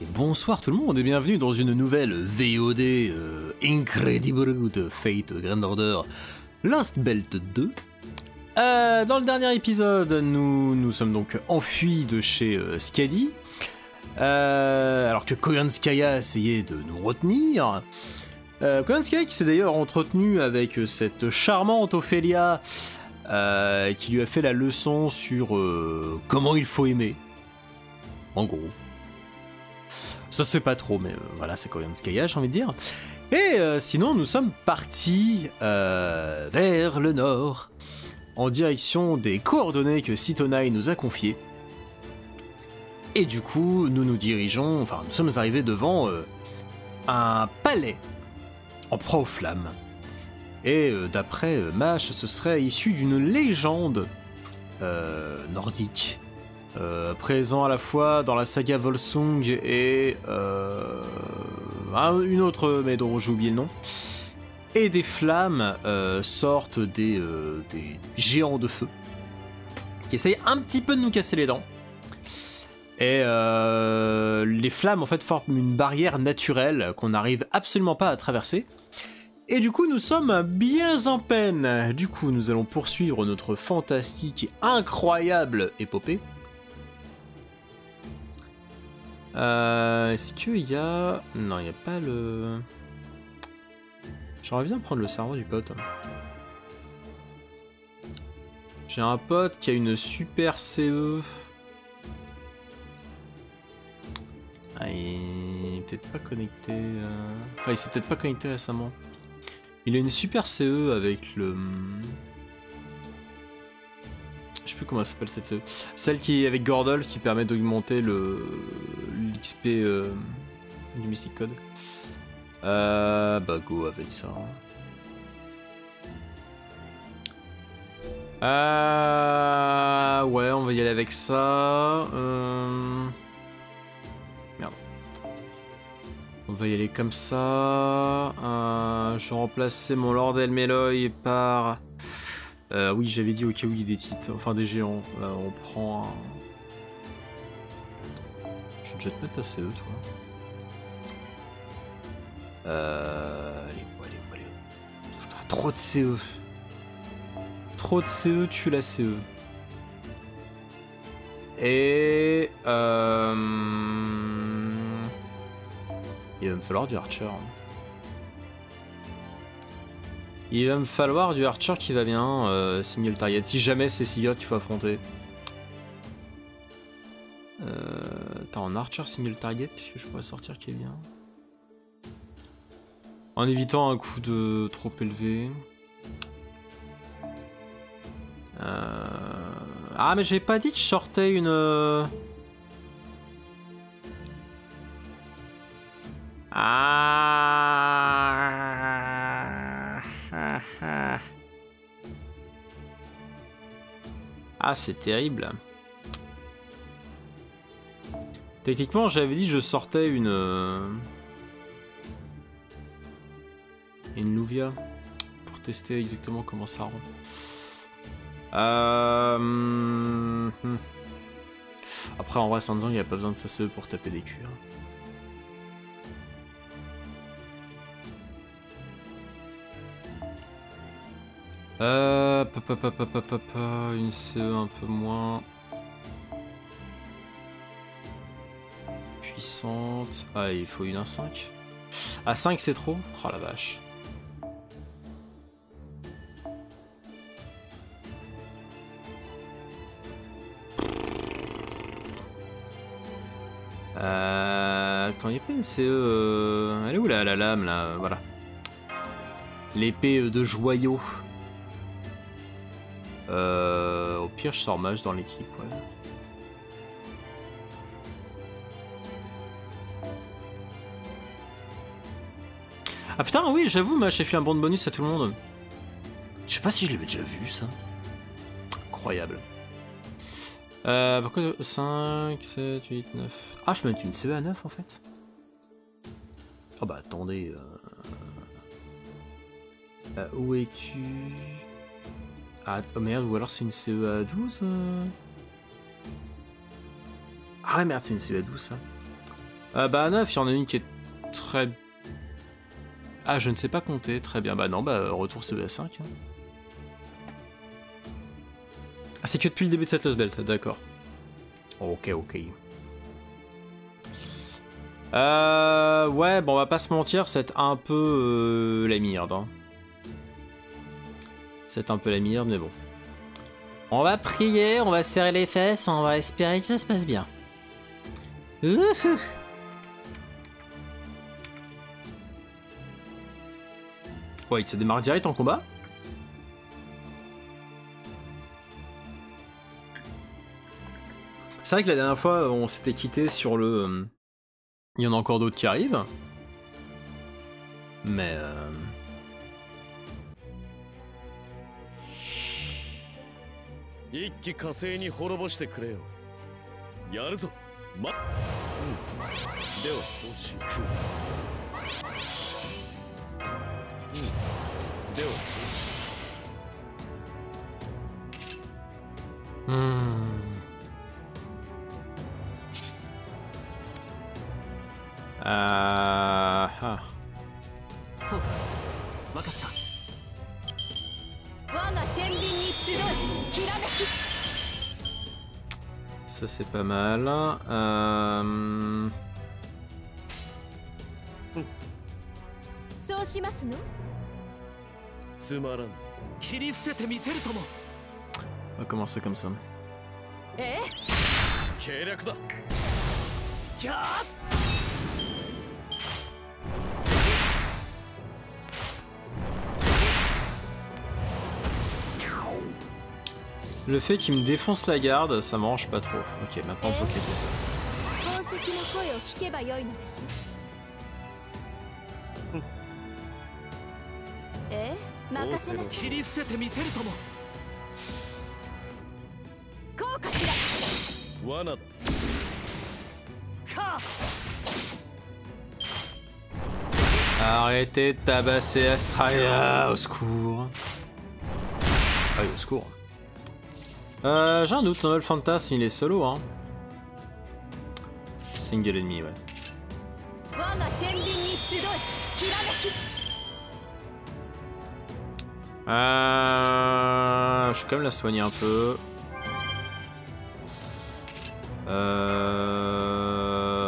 Et bonsoir tout le monde et bienvenue dans une nouvelle VOD Incredible de Fate Grand Order Lost Belt 2. Dans le dernier épisode, nous sommes donc enfuis de chez Skadi, alors que Koyanskaya essayait de nous retenir. Koyanskaya qui s'est d'ailleurs entretenu avec cette charmante Ophélia qui lui a fait la leçon sur comment il faut aimer, en gros. Ça c'est pas trop, mais voilà, c'est Koyanskaya, j'ai envie de dire. Et sinon, nous sommes partis vers le nord, en direction des coordonnées que Sitonai nous a confiées. Et du coup, nous sommes arrivés devant un palais en proie aux flammes. Et d'après Mash, ce serait issu d'une légende nordique. Présent à la fois dans la saga Volsung et une autre, mais dont j'ai oublié le nom. Et des flammes sortent des géants de feu qui essayent un petit peu de nous casser les dents. Et les flammes en fait forment une barrière naturelle qu'on n'arrive absolument pas à traverser. Et du coup, nous sommes bien en peine. Du coup, nous allons poursuivre notre fantastique et incroyable épopée. Est-ce qu'il y a... Non, il n'y a pas le... J'aimerais bien prendre le cerveau du pote. J'ai un pote qui a une super CE. Ah, il est peut-être pas connecté... Enfin, il s'est peut-être pas connecté récemment. Il a une super CE avec le... Je sais plus comment elle s'appelle cette CE. Celle qui est avec Gordol qui permet d'augmenter l'XP du Mystic Code. Bah go avec ça. Ouais, on va y aller avec ça. Merde. On va y aller comme ça. Je vais remplacer mon Lord Elmeloy par... oui, j'avais dit au cas où il y a des titres, enfin des géants. On prend un... Je vais déjà te mettre à CE, toi. Allez. Putain, trop de CE. Trop de CE, tue la CE. Et... il va me falloir du Archer. Il va me falloir du Archer qui va bien, single target, si jamais c'est Sigurd qu'il faut affronter. T'as un Archer single target que je pourrais sortir qui est bien. En évitant un coup de trop élevé. Ah mais j'avais pas dit que je sortais une... Ah, c'est terrible. Techniquement, j'avais dit que je sortais une Luvia pour tester exactement comment ça rend. Après, en vrai, Sanzang, il n'y a pas besoin de sa CE pour taper des culs. Une CE un peu moins puissante. Ah, il faut une 1.5. Ah, 5 c'est trop. Oh la vache. Quand il n'y a pas une CE... Elle est où là, la lame là? Voilà. L'épée de joyau. Au pire, je sors mage dans l'équipe, ouais. Ah putain, oui, j'avoue, mage j'ai fait un bon de bonus à tout le monde. Je sais pas si je l'avais déjà vu, ça. Incroyable. Pourquoi 5, 7, 8, 9... Ah, je peux mettre une CE à 9, en fait. Oh bah, attendez... où es-tu? Ah, oh merde, ou alors c'est une CE à 12 Ah ouais, merde, c'est une CE à 12, ça. Bah à 9, il y en a une qui est très... Ah, je ne sais pas compter, très bien. Bah non, bah retour CBA5. Hein. Ah, c'est que depuis le début de cette Lost Belt, d'accord. Ok, ok. Ouais, bon, on va pas se mentir, c'est un peu la merde. Hein. C'est un peu la merde, mais bon. On va prier, on va serrer les fesses, on va espérer que ça se passe bien. Ouais, ça démarre direct en combat. C'est vrai que la dernière fois, on s'était quitté sur le... Il y en a encore d'autres qui arrivent. Mais... Ça c'est pas mal. On va commencer comme ça. Le fait qu'il me défonce la garde, ça m'arrange pas trop. Ok, maintenant on peut cliquer ça. Arrêtez de tabasser Astraea, au secours. Ah oui, au secours. J'ai un doute, Novel Phantasm, il est solo, hein. Single ennemi, ouais. Je vais quand même la soigner un peu.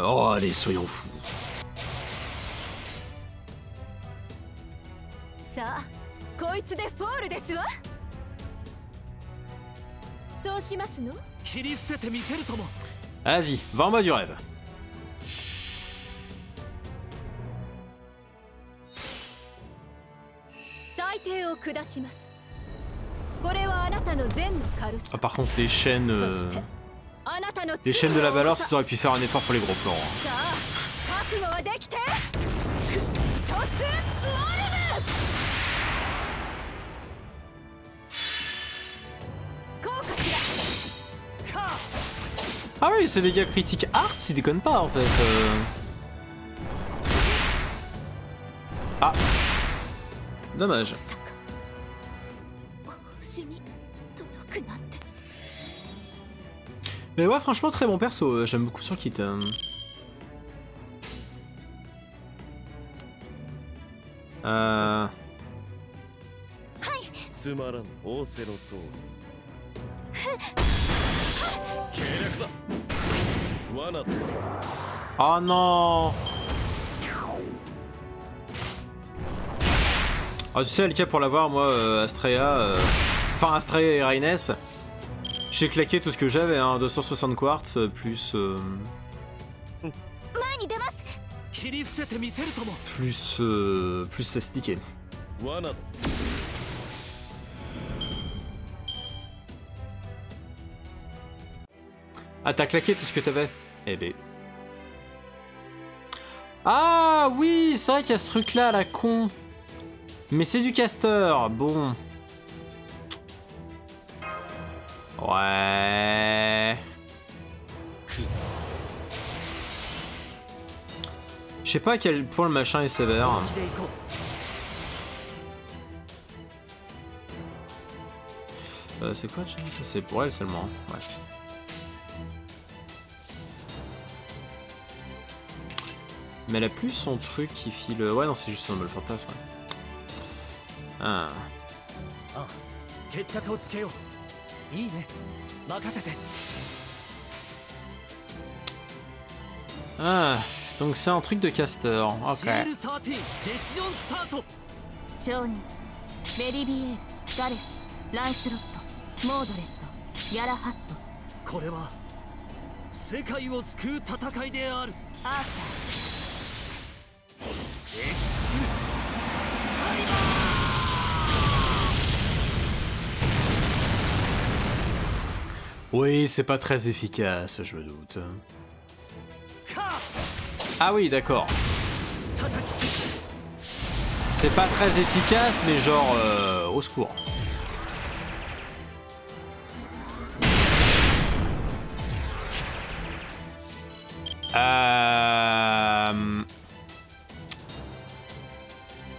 Oh, allez, soyons fous. Vas-y, vends-moi du rêve. Ah, par contre, les chaînes de la valeur, ça aurait pu faire un effort pour les gros plans. Hein. Ah oui, c'est des dégâts critiques art, s'ils déconnent pas en fait. Ah, dommage. Mais ouais, franchement, très bon perso. J'aime beaucoup son kit. Oh non. Ah, tu sais, LK, pour l'avoir, moi, Astraea... Enfin, Astraea et Rhaenys, j'ai claqué tout ce que j'avais, hein, 260 quartz, plus... Plus 16 tickets. Ah, t'as claqué tout ce que t'avais? Eh ben... Ah oui, c'est vrai qu'il y a ce truc là, la con. Mais c'est du caster, bon. Ouais. Je sais pas à quel point le machin est sévère. C'est quoi? C'est pour elle seulement. Ouais. Mais elle a plus son truc qui file... Ouais, non, c'est juste son mol fantasme. Ouais. Ah. Ah, donc c'est un truc de caster. Ok. 商人ベリビエガレスランスロットモードレットギャラハットこれは世界を救う戦いであるアーサー Oui, c'est pas très efficace, je me doute. Ah oui, d'accord. C'est pas très efficace, mais genre au secours.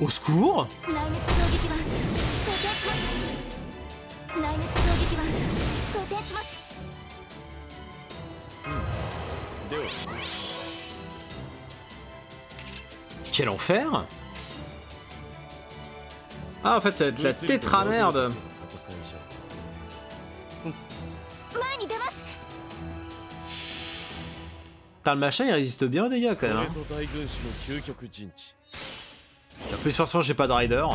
Au secours? Quel enfer! Ah, en fait, ça va être la tétramerde. Putain, le machin, il résiste bien aux dégâts, quand même. Hein. En plus, forcément, j'ai pas de rider.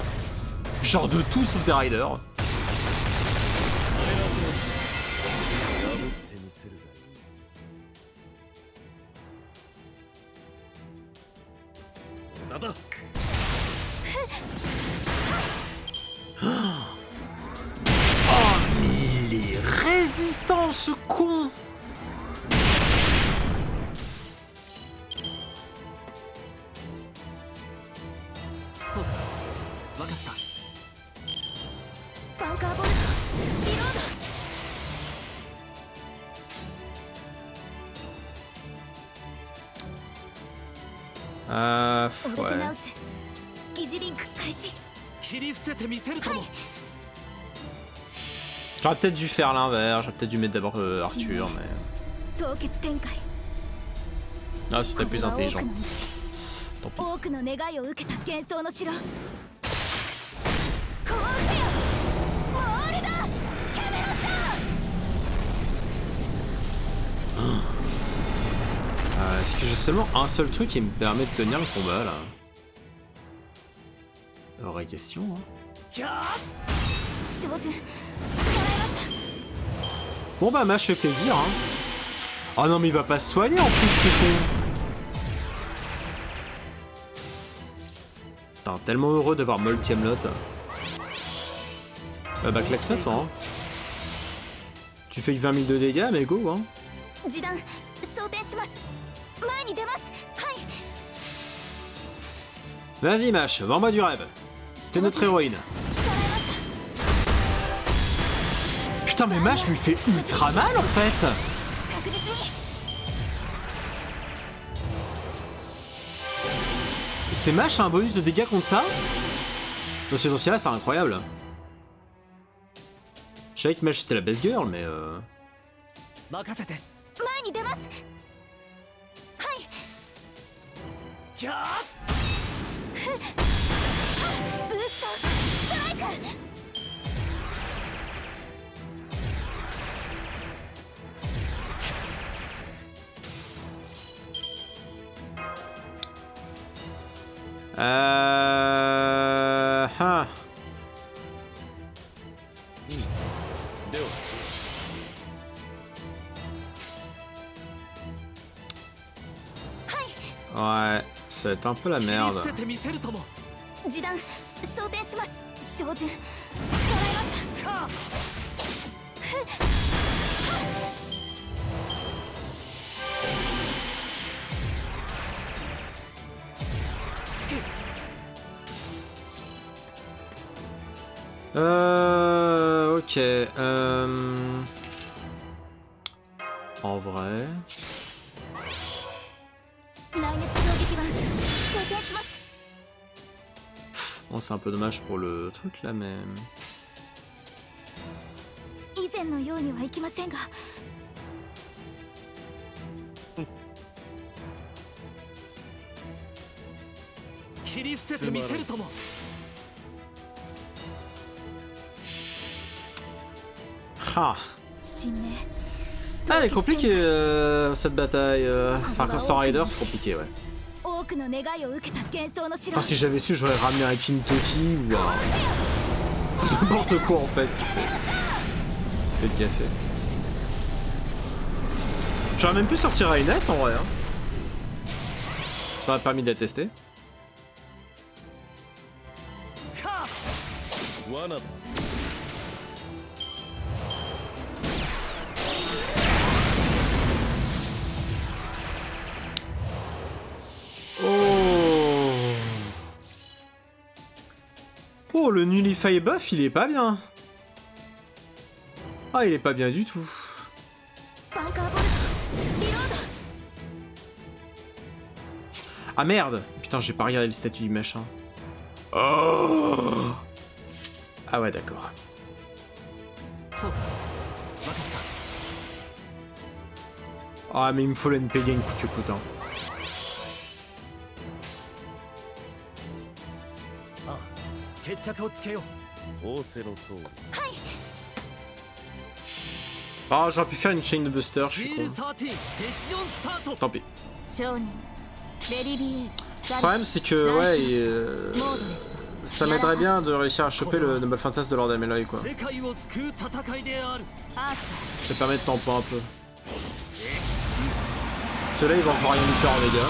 Genre de tout sauf des riders. Oh, mais il est résistant, ce con! Ouais. J'aurais peut-être dû faire l'inverse, j'aurais peut-être dû mettre d'abord Arthur, mais... Ah, c'était plus intelligent. Tant pis. Est-ce que j'ai seulement un seul truc qui me permet de tenir le combat là? Vraie question. Hein. Bon bah match fait plaisir. Hein. Oh non mais il va pas se soigner en plus ce con. Putain, tellement heureux d'avoir Moll Camelot. Bah claque ça toi. Hein. Tu fais 20 000 de dégâts mais go hein. Vas-y Mash, vends-moi du rêve. C'est notre héroïne. Putain mais Mash lui fait ultra mal en fait. C'est Mash a un bonus de dégâts contre ça? Parce que dans ce cas là c'est incroyable. Je savais que Mash c'était la best girl mais Ouais, ça va être un peu la merde. Ok. En vrai. Bon, c'est un peu dommage pour le truc là, mais. Ah. Ah, elle est compliquée cette bataille. Enfin, sans Rider, c'est compliqué, ouais. Enfin, si j'avais su, j'aurais ramené un Kintoki ou n'importe quoi en fait. Fait le café. J'aurais même pu sortir à Inès en vrai. Hein. Ça m'a permis de la tester. Oh, le Nullify buff, il est pas bien. Ah, il est pas bien du tout. Ah merde! Putain, j'ai pas regardé le statut du machin. Oh. Ah ouais, d'accord. Ah, mais il me faut l'NP gain coûte que coûte, hein. Ah, j'aurais pu faire une chain de buster, je suis con. Tant pis. Le problème, c'est que, ouais, ça m'aiderait bien de réussir à choper le Noble Fantasme de Lord Ameloy, quoi. Ça permet de tempo un peu. Ceux-là, ils vont encore rien lui faire en dégâts.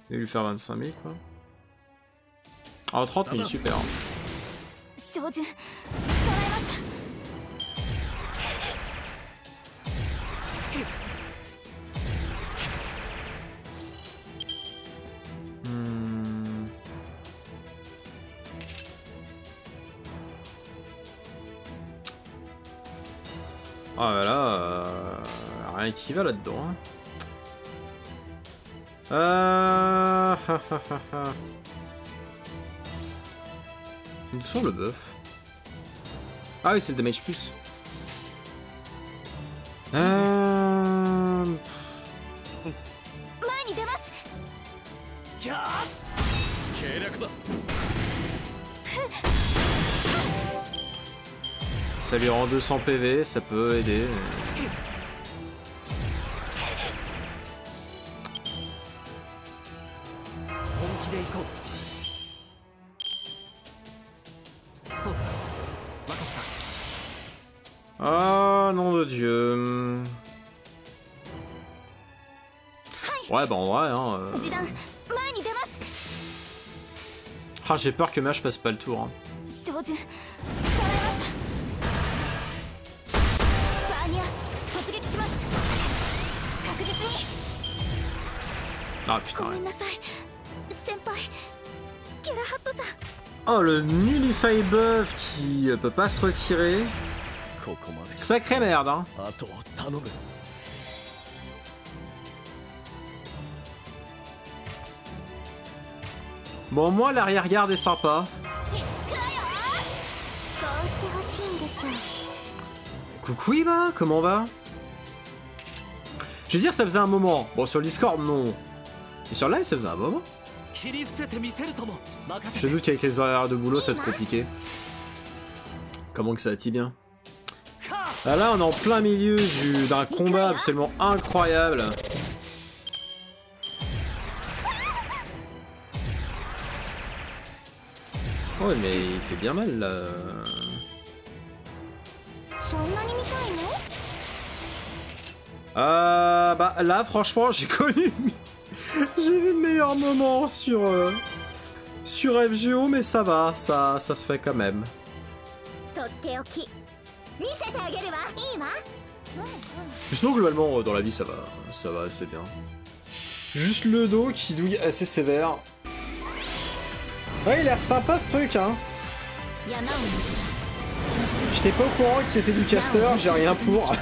Et lui faire 25 000, quoi. Ah, 30 000, super. Ah voilà, rien qui va là-dedans. D'où sont le buff? Ah oui, c'est le damage plus. Ça lui rend 200 PV, ça peut aider. Ah, nom de Dieu. Ouais, bah en vrai, hein. Ah, j'ai peur que Mage passe pas le tour. Hein. Ah putain. Ouais. Oh, le Nullify buff qui peut pas se retirer. Sacrée merde, hein. Bon, moi, l'arrière-garde est sympa. Coucou Iba, comment va? Je veux dire, ça faisait un moment. Bon, sur le Discord, non. Et sur live, ça faisait un moment. Je doute qu'avec les horaires de boulot, ça va être compliqué. Comment que ça attire bien? Ah, là, on est en plein milieu d'un combat absolument incroyable. Ouais, mais il fait bien mal là. Bah là, franchement, j'ai connu. J'ai vu de meilleurs moments sur FGO, mais ça va, ça se fait quand même. Sinon, globalement, dans la vie, ça va assez bien. Juste le dos qui douille assez sévère. Ouais, il a l'air sympa ce truc, hein. J'étais pas au courant que c'était du caster, j'ai rien pour.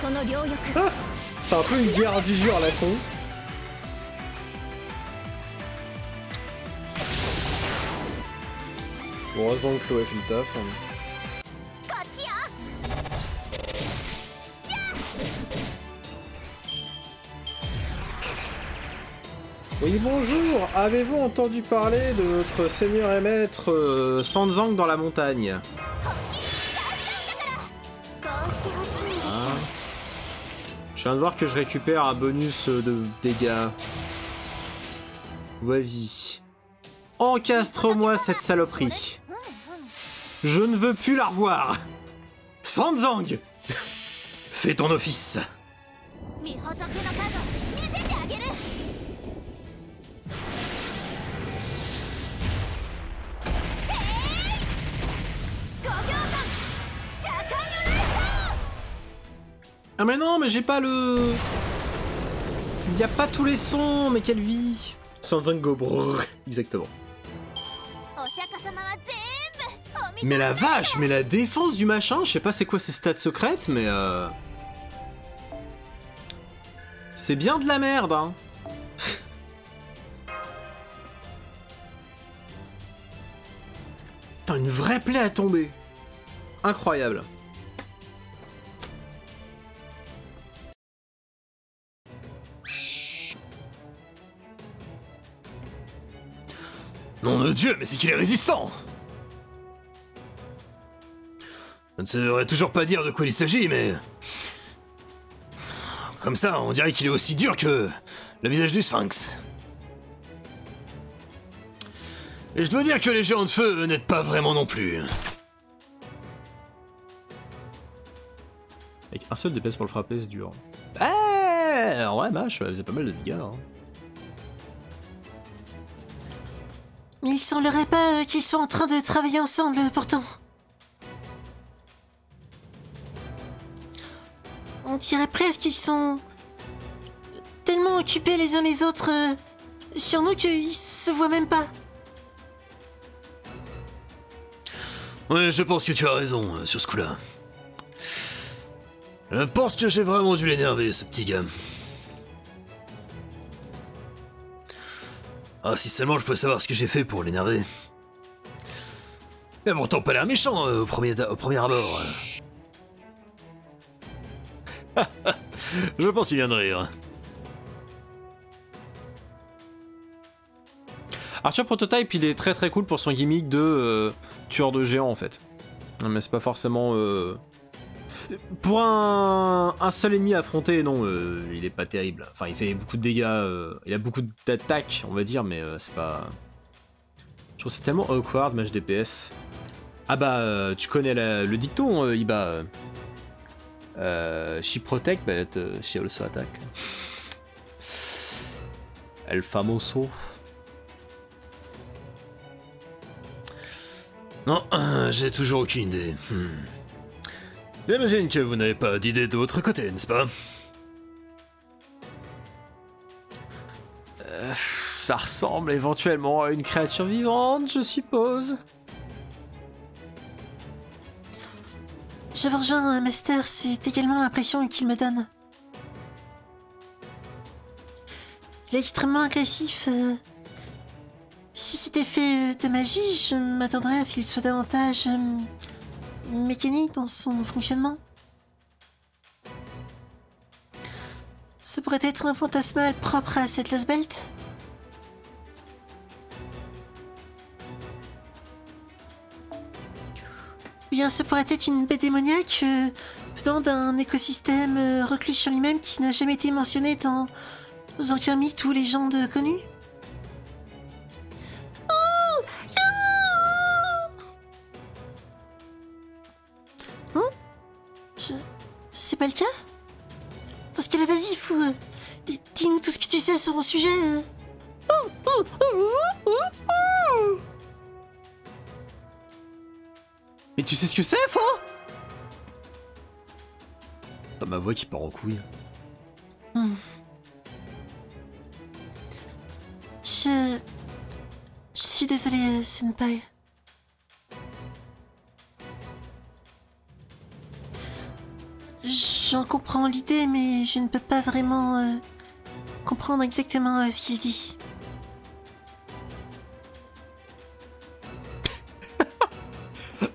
C'est un peu une guerre d'usure à la con. Bon, heureusement que Chloé fait le taf. Oui, bonjour. Avez-vous entendu parler de notre seigneur et maître Sanzang dans la montagne? Je viens de voir que je récupère un bonus de dégâts. Vas-y. Encastre-moi cette saloperie. Je ne veux plus la revoir. Sanzang, fais ton office. Ah mais non, mais j'ai pas le... Il y a pas tous les sons, mais quelle vie. Sanzang go brrr. Exactement. Mais la vache, mais la défense du machin, je sais pas c'est quoi ses stats secrètes, mais c'est bien de la merde, hein. Putain, une vraie plaie à tomber. Incroyable. Nom de Dieu, mais c'est qu'il est résistant! Je ne saurais toujours pas dire de quoi il s'agit, mais... Comme ça, on dirait qu'il est aussi dur que le visage du Sphinx. Et je dois dire que les géants de feu n'aident pas vraiment non plus. Avec un seul DPS pour le frapper, c'est dur. Eh, ouais, Mash, elle faisait pas mal de dégâts. Hein. Mais il semblerait pas qu'ils soient en train de travailler ensemble, pourtant. On dirait presque qu'ils sont tellement occupés les uns les autres sur nous qu'ils se voient même pas. Ouais, je pense que tu as raison sur ce coup-là. Je pense que j'ai vraiment dû l'énerver, ce petit gars. Ah, si seulement je peux savoir ce que j'ai fait pour l'énerver. Mais pourtant pas l'air méchant au premier abord. Je pense qu'il vient de rire. Arthur Prototype, il est très cool pour son gimmick de tueur de géants en fait. Mais c'est pas forcément... Pour un seul ennemi affronté, non, il est pas terrible. Enfin, il fait beaucoup de dégâts, il a beaucoup d'attaques, on va dire, mais c'est pas... Je trouve que c'est tellement awkward, match DPS. Ah bah, tu connais le dicton, Iba. She protect, but she also attack. El famoso. Non, j'ai toujours aucune idée. J'imagine que vous n'avez pas d'idée de votre côté, n'est-ce pas? Ça ressemble éventuellement à une créature vivante, je suppose. Je vous rejoins, Master, c'est également l'impression qu'il me donne. Il est extrêmement agressif. Si c'était fait de magie, je m'attendrais à ce qu'il soit davantage... mécanique dans son fonctionnement. Ce pourrait être un fantasmal propre à cette Lost Belt. Bien, ce pourrait être une bête démoniaque venant d'un écosystème reclus sur lui-même qui n'a jamais été mentionné dans aucun mythe ou légende connue. C'est pas le cas? Dans ce cas-là, vas-y, fou. Dis-nous tout ce que tu sais sur mon sujet. Mais tu sais ce que c'est, faux? T'as ma voix qui part en couille. Je suis désolée, Senpai. J'en comprends l'idée, mais je ne peux pas vraiment comprendre exactement ce qu'il dit.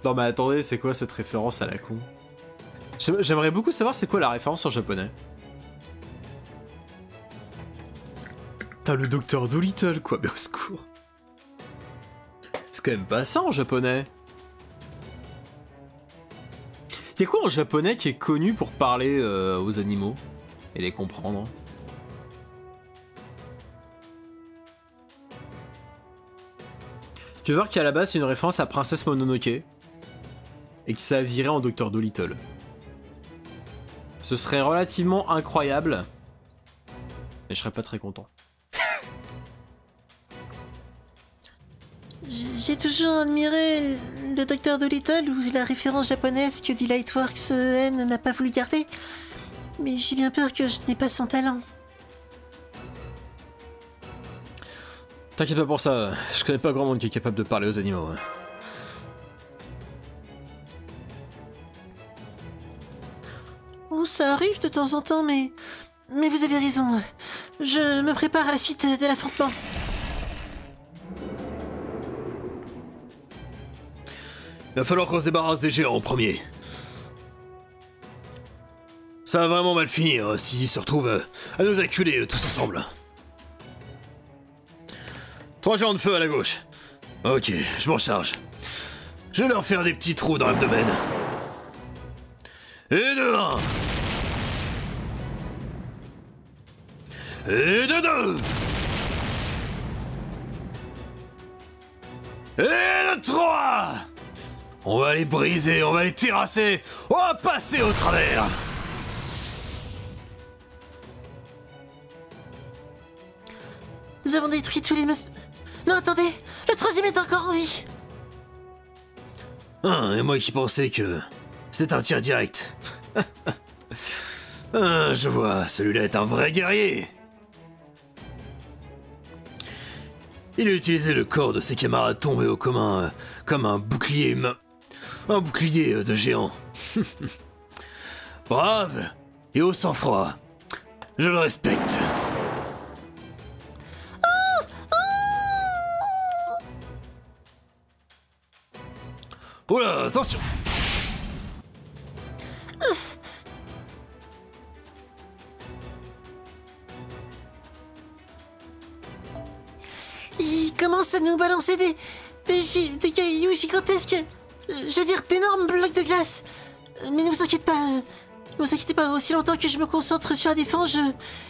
Non mais attendez, c'est quoi cette référence à la con? J'aimerais beaucoup savoir c'est quoi la référence en japonais. Putain, le docteur Dolittle, quoi, mais au secours. C'est quand même pas ça en japonais. Y'a quoi en japonais qui est connu pour parler aux animaux et les comprendre? Tu veux voir qu'à la base c'est une référence à Princesse Mononoke et que ça a viré en Docteur Dolittle. Ce serait relativement incroyable, mais je serais pas très content. J'ai toujours admiré le docteur Dolittle ou la référence japonaise que Delightworks N n'a pas voulu garder. Mais j'ai bien peur que je n'ai pas son talent. T'inquiète pas pour ça, je connais pas grand monde qui est capable de parler aux animaux. Oh, ça arrive de temps en temps, mais vous avez raison. Je me prépare à la suite de l'affrontement. Il va falloir qu'on se débarrasse des géants en premier. Ça va vraiment mal finir s'ils se retrouvent à nous acculer tous ensemble. 3 géants de feu à la gauche. Ok, je m'en charge. Je vais leur faire des petits trous dans l'abdomen. Et de 1. Et de 2. Et de 3. On va les briser, on va les terrasser, on va passer au travers. Nous avons détruit tous les Non, attendez, le troisième est encore en vie. Et moi qui pensais que c'est un tir direct. Je vois, celui-là est un vrai guerrier. Il a utilisé le corps de ses camarades tombés au commun comme un bouclier de géant. Brave et au sang-froid. Je le respecte. Oula, attention! Il commence à nous balancer des cailloux gigantesques. Je veux dire, d'énormes blocs de glace. Mais ne vous inquiétez pas, aussi longtemps que je me concentre sur la défense,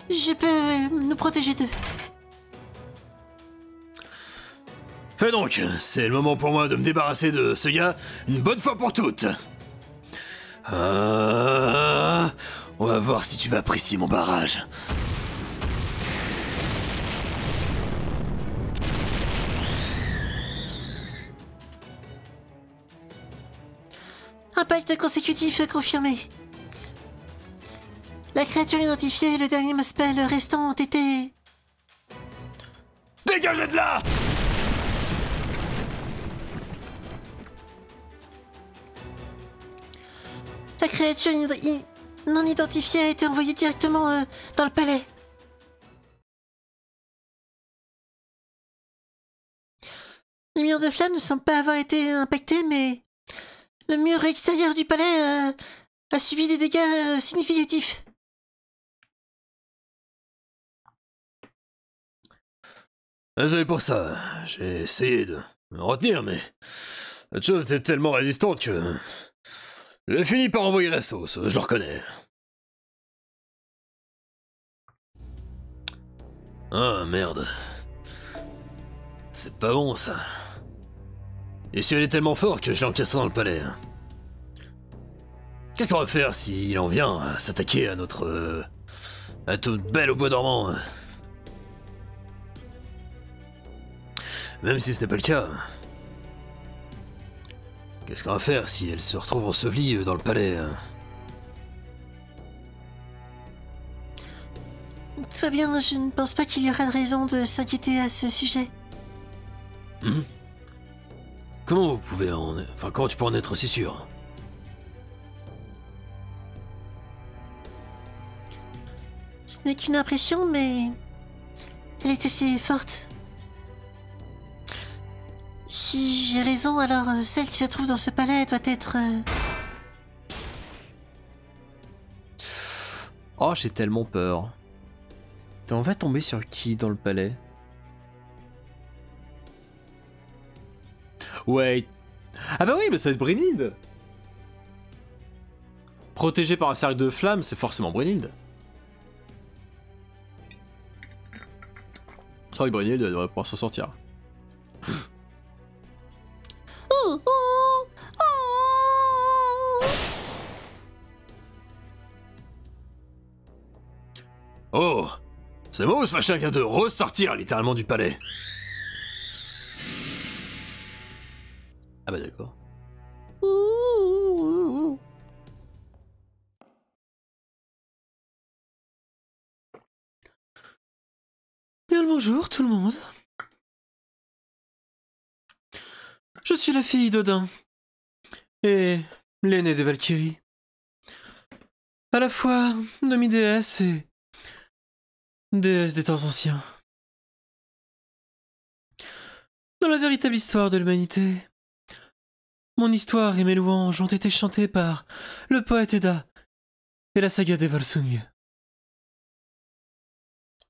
je peux nous protéger d'eux. Fais donc, c'est le moment pour moi de me débarrasser de ce gars une bonne fois pour toutes. On va voir si tu vas apprécier mon barrage. Impact consécutif confirmé. La créature identifiée et le dernier spell restant ont été... Dégagez de là! La créature non identifiée a été envoyée directement dans le palais. Les murs de flammes ne semblent pas avoir été impactés, mais le mur extérieur du palais a subi des dégâts significatifs. Désolé pour ça, j'ai essayé de me retenir, mais cette chose était tellement résistante que... j'ai fini par envoyer la sauce, je le reconnais. Ah merde. C'est pas bon ça. Et si elle est tellement fort que je l'ai encastré dans le palais. Qu'est-ce qu'on va faire s'il en vient à s'attaquer à notre belle au bois dormant? Même si ce n'est pas le cas. Qu'est-ce qu'on va faire si elle se retrouve ensevelie dans le palais? Tout va bien, je ne pense pas qu'il y aura de raison de s'inquiéter à ce sujet. Comment vous pouvez comment tu peux en être si sûr? Ce n'est qu'une impression, mais... elle est assez forte. Si j'ai raison, alors celle qui se trouve dans ce palais doit être... Oh, j'ai tellement peur. On va tomber sur qui dans le palais? Ouais. Ah bah oui, mais ça va être Brynhilde. Protégé par un cercle de flammes, c'est forcément Brynhilde. C'est vrai que Brynhilde devrait pouvoir s'en sortir. Oh! C'est bon, ce machin vient de ressortir littéralement du palais. Ah bah d'accord. Bien le bonjour tout le monde. Je suis la fille d'Odin. Et l'aînée des Valkyries. À la fois demi-déesse et déesse des temps anciens. Dans la véritable histoire de l'humanité, mon histoire et mes louanges ont été chantées par le poète Edda et la saga des Volsung.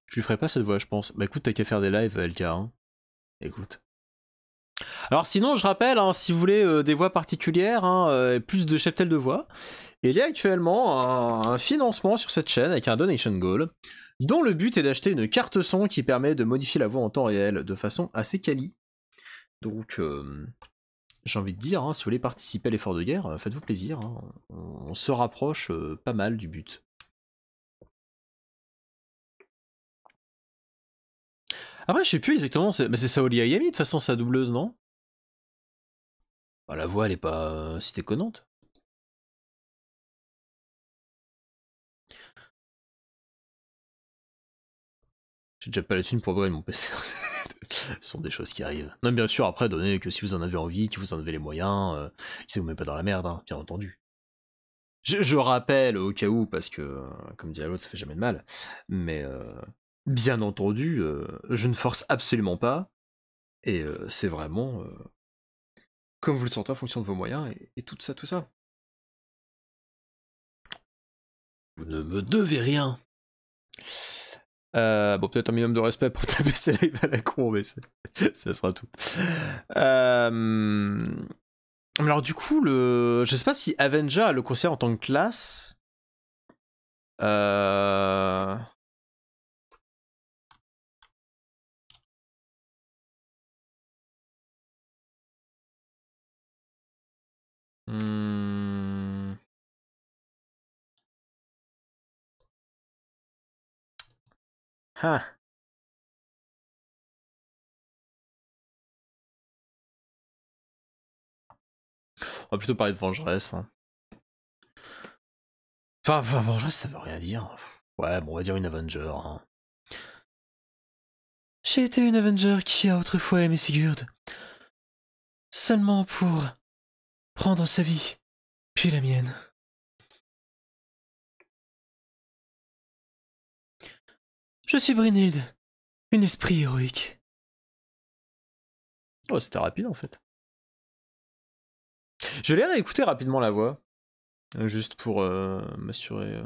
Je lui ferai pas cette voix, je pense. Bah écoute, t'as qu'à faire des lives, LK. Hein. Écoute. Alors sinon, je rappelle, hein, si vous voulez des voix particulières, hein, plus de cheptels de voix, il y a actuellement un financement sur cette chaîne avec un donation goal, dont le but est d'acheter une carte son qui permet de modifier la voix en temps réel de façon assez quali. Donc, j'ai envie de dire, hein, si vous voulez participer à l'effort de guerre, faites-vous plaisir. Hein, on se rapproche pas mal du but. Après, je sais plus exactement, c'est Saori Ayami, de toute façon, sa doubleuse, non? Bah, la voix, elle est pas si déconnante. J'ai déjà pas la thune pour ouvrir mon PC. Ce sont des choses qui arrivent. Non, bien sûr, après, donné que si vous en avez envie, que vous en avez les moyens, si vous ne mettez pas dans la merde, hein, bien entendu. Je rappelle au cas où, parce que, comme dit l'autre, ça fait jamais de mal, mais bien entendu, je ne force absolument pas, et c'est vraiment comme vous le sentez en fonction de vos moyens, et tout ça, tout ça. Vous ne me devez rien. Bon, peut-être un minimum de respect pour taper ces lives à la con, mais ça sera tout. Alors du coup, je sais pas si Avenger a le considère en tant que classe. Ah. On va plutôt parler de vengeresse. Hein. Enfin, vengeresse, ça veut rien dire. Ouais, bon, on va dire une Avenger. Hein. J'ai été une Avenger qui a autrefois aimé Sigurd. Seulement pour prendre sa vie, puis la mienne. Je suis Brynhilde, une esprit héroïque. Oh, c'était rapide en fait. Je vais réécouter rapidement la voix. Juste pour m'assurer.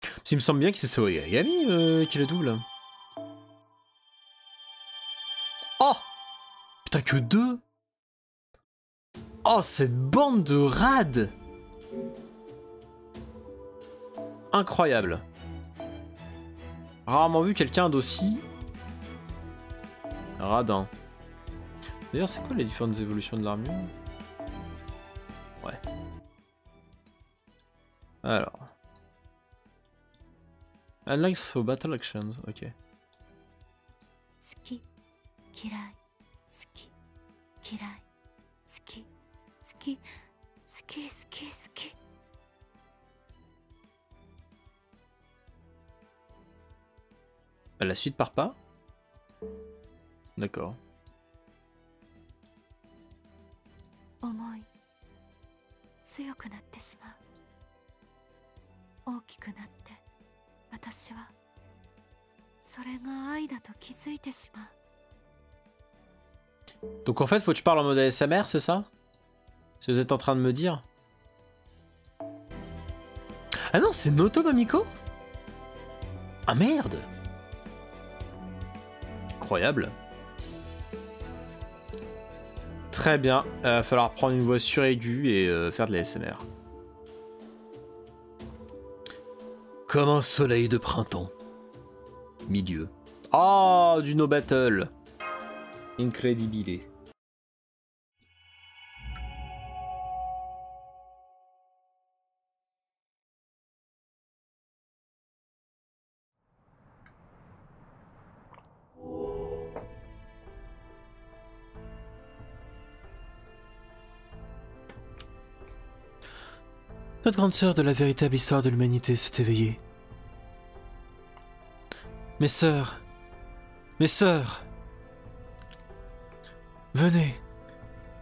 Parce qu'il me semble bien que c'est Saori Ayami qui la double. Oh! Putain, que 2! Oh, cette bande de rades! Incroyable. Rarement vu quelqu'un d'aussi radin. D'ailleurs, c'est quoi les différentes évolutions de l'armure? Ouais. Alors. Unlike for battle actions, ok. Ski, kirai, ski, kirai, ski, ski, ski, ski, ski. La suite part pas? D'accord. 重い、強くなってしまう。大きくなって私はそれが愛だと気づいてしまう。 Donc en fait, faut que je parle en mode ASMR, c'est ça? Si vous êtes en train de me dire. Ah non, c'est Noto Mamiko? Ah merde! Incroyable. Très bien, il va falloir prendre une voix suraiguë et faire de la SMR. Comme un soleil de printemps. Milieu. Oh, du No Battle. Incredibile. Notre grande sœur de la véritable histoire de l'humanité s'est éveillée. Mes sœurs, venez,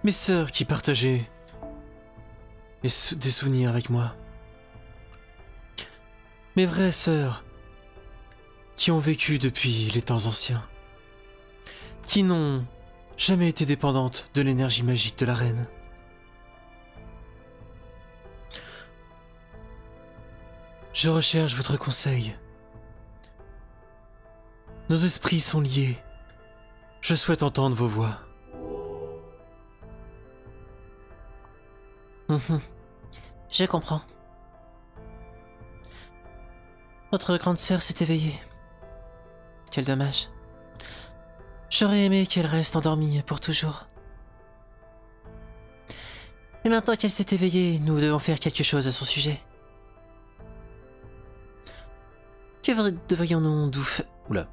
mes sœurs qui partageaient des souvenirs avec moi. Mes vraies sœurs, qui ont vécu depuis les temps anciens, qui n'ont jamais été dépendantes de l'énergie magique de la reine. Je recherche votre conseil. Nos esprits sont liés. Je souhaite entendre vos voix. Je comprends. Votre grande sœur s'est éveillée. Quel dommage. J'aurais aimé qu'elle reste endormie pour toujours. Mais maintenant qu'elle s'est éveillée, nous devons faire quelque chose à son sujet. Que devrions-nous nous faire... Oula.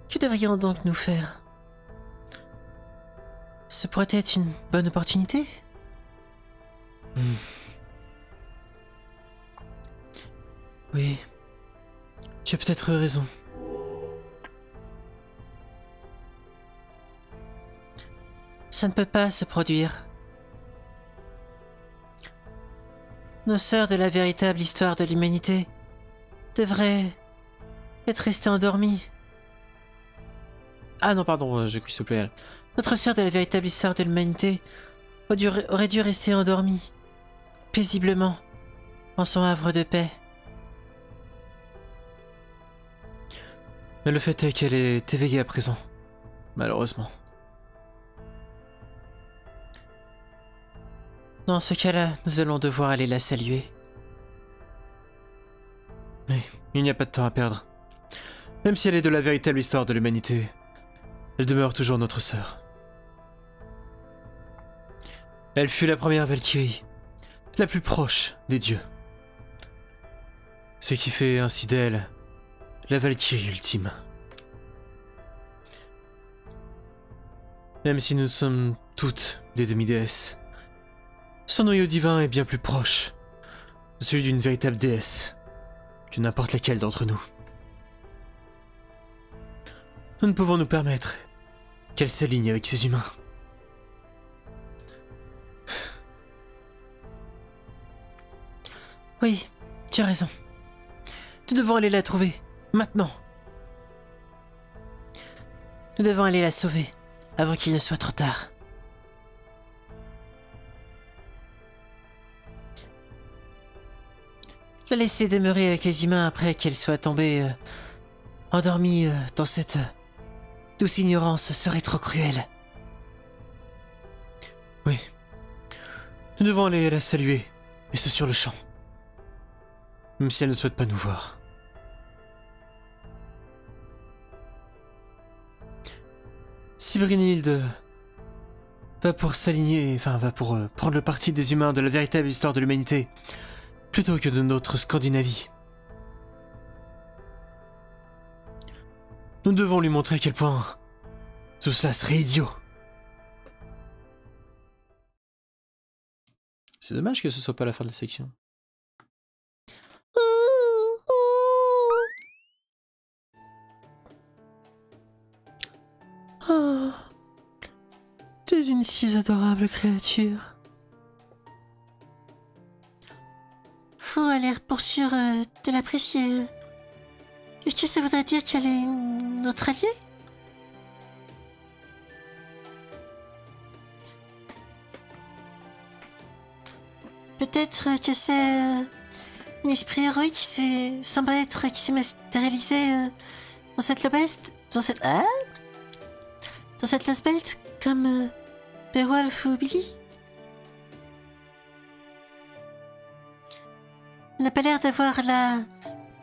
Que devrions donc nous faire? Ce pourrait être une bonne opportunité? Oui. Tu as peut-être raison. Ça ne peut pas se produire. Nos sœurs de la véritable histoire de l'humanité devraient être restées endormies. Ah non, pardon, j'ai cru s'il vous plaît. Notre sœur de la véritable histoire de l'humanité aurait dû rester endormie, paisiblement, en son havre de paix. Mais le fait est qu'elle est éveillée à présent, malheureusement. Dans ce cas-là, nous allons devoir aller la saluer. Mais il n'y a pas de temps à perdre. Même si elle est de la véritable histoire de l'humanité, elle demeure toujours notre sœur. Elle fut la première Valkyrie, la plus proche des dieux. Ce qui fait ainsi d'elle la Valkyrie ultime. Même si nous sommes toutes des demi-déesses, son noyau divin est bien plus proche de celui d'une véritable déesse que n'importe laquelle d'entre nous. Nous ne pouvons nous permettre qu'elle s'aligne avec ces humains. Oui, tu as raison. Nous devons aller la trouver, maintenant. Nous devons aller la sauver, avant qu'il ne soit trop tard. La laisser demeurer avec les humains après qu'elle soit tombée endormie dans cette douce ignorance serait trop cruel. Oui. Nous devons aller la saluer, et ce sur le champ. Même si elle ne souhaite pas nous voir. Si Brynhilde va pour s'aligner, enfin va pour prendre le parti des humains de la véritable histoire de l'humanité, plutôt que de notre Scandinavie. Nous devons lui montrer à quel point tout cela serait idiot. C'est dommage que ce soit pas la fin de la section. Oh, tu es une si adorable créature. Faut a l'air pour sûr de l'apprécier. Est-ce que ça voudrait dire qu'elle est notre alliée? Peut-être que c'est un esprit héroïque semble être qui s'est matérialisé dans cette Lobest, dans cette Lost Belt, comme Beowulf ou Billy. Il n'a pas l'air d'avoir la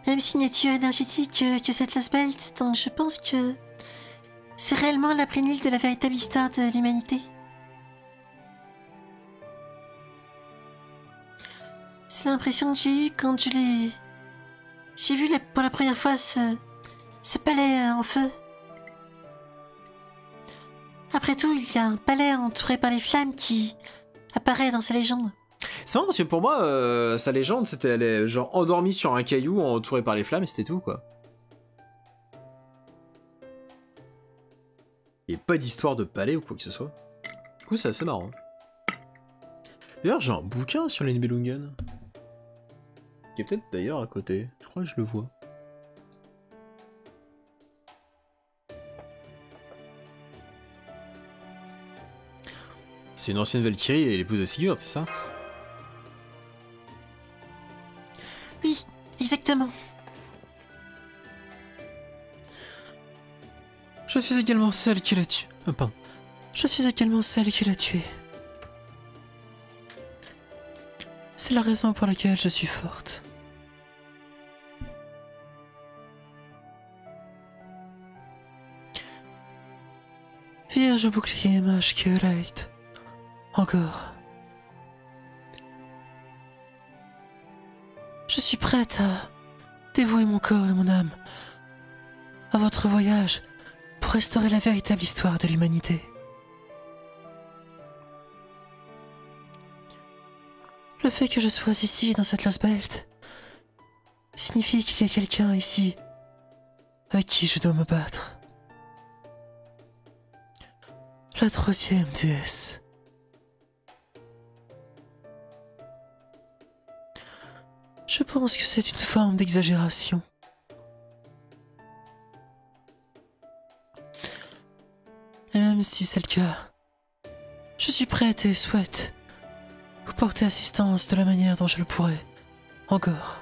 même signature énergétique que cette Lost Belt, donc je pense que c'est réellement la prénile de la véritable histoire de l'humanité. C'est l'impression que j'ai eue quand j'ai vu pour la première fois ce palais en feu. Après tout, il y a un palais entouré par les flammes qui apparaît dans sa légende. C'est marrant parce que pour moi, sa légende, c'était elle est genre endormie sur un caillou entouré par les flammes et c'était tout, quoi. Il n'y a pas d'histoire de palais ou quoi que ce soit. Du coup, c'est assez marrant. D'ailleurs, j'ai un bouquin sur les Nibelungen. Qui est peut-être d'ailleurs à côté. Je crois que je le vois. C'est une ancienne Valkyrie et l'épouse de Sigurd, c'est ça? Oui, exactement. Je suis également celle qui l'a tué. Pardon. Je suis également celle qui l'a tué. C'est la raison pour laquelle je suis forte. Vierge au bouclier, mage que light. Encore. Je suis prête à dévouer mon corps et mon âme à votre voyage pour restaurer la véritable histoire de l'humanité. Le fait que je sois ici, dans cette Lost Belt, signifie qu'il y a quelqu'un ici avec qui je dois me battre. La 3e déesse. Je pense que c'est une forme d'exagération. Et même si c'est le cas, je suis prête et souhaite vous porter assistance de la manière dont je le pourrais. Encore.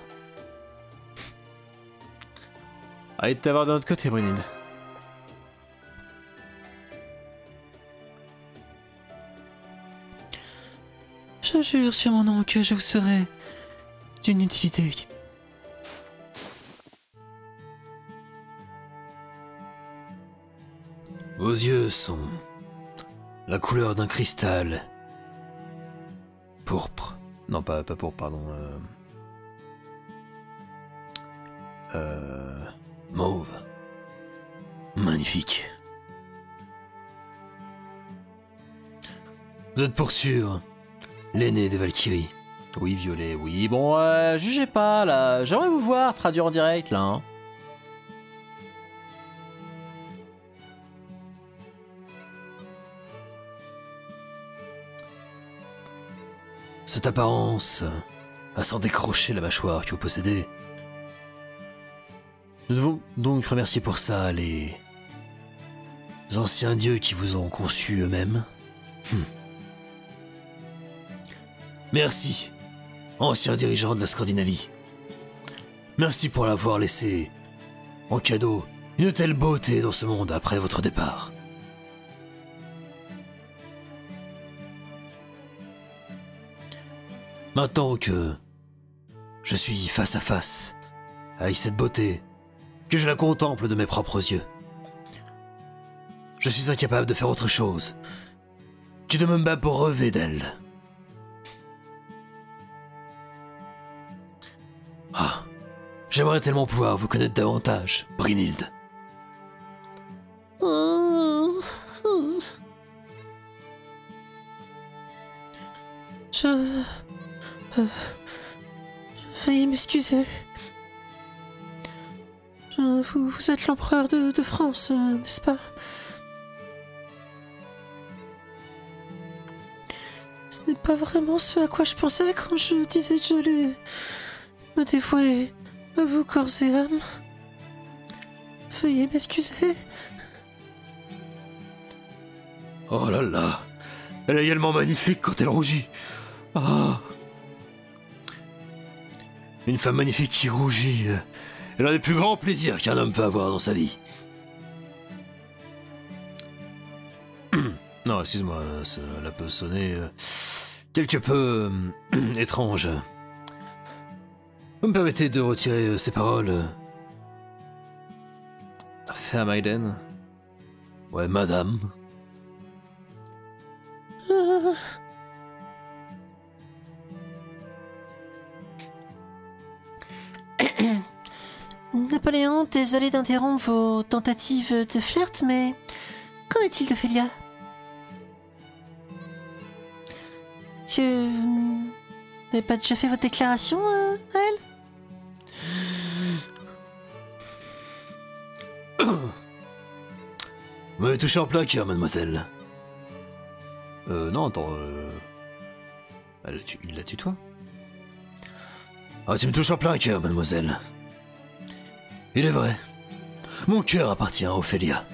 Allez de t'avoir de notre côté, Brynhilde. Je jure sur mon nom que je vous serai d'une utilité. Vos yeux sont la couleur d'un cristal pourpre. Non, pas pourpre, pardon. Mauve. Magnifique. Vous êtes pour sûr l'aîné des Valkyries. Oui, violet, oui. Bon, jugez pas, là. J'aimerais vous voir traduire en direct, là. Hein. Cette apparence va s'en décrocher la mâchoire que vous possédez. Nous devons donc remercier pour ça les anciens dieux qui vous ont conçus eux-mêmes. Merci, ancien dirigeant de la Scandinavie. Merci pour l'avoir laissé en cadeau une telle beauté dans ce monde après votre départ. Maintenant que je suis face à face avec cette beauté, que je la contemple de mes propres yeux, je suis incapable de faire autre chose que de me battre pour rêver d'elle. Ah, j'aimerais tellement pouvoir vous connaître davantage, Brynhilde. Veuillez m'excuser. Vous êtes l'empereur de France, n'est-ce pas? Ce n'est pas vraiment ce à quoi je pensais quand je disais que j'allais me dévouer à vous corps et âme. Veuillez m'excuser. Oh là là, elle est également magnifique quand elle rougit. Ah. Une femme magnifique qui rougit. Elle a les plus grands plaisirs qu'un homme peut avoir dans sa vie. Non, excuse-moi, cela peut sonner quelque peu étrange. Vous me permettez de retirer ces paroles? Faire Maiden. Ouais, madame. Napoléon, désolé d'interrompre vos tentatives de flirt, mais qu'en est-il d'Ophélia? Vous n'avez pas déjà fait votre déclaration à elle? Vous m'avez touché en plein cœur, mademoiselle. Non, attends, il la tutoie? Ah, tu me touches en plein cœur, mademoiselle. Il est vrai. Mon cœur appartient à Ophélia.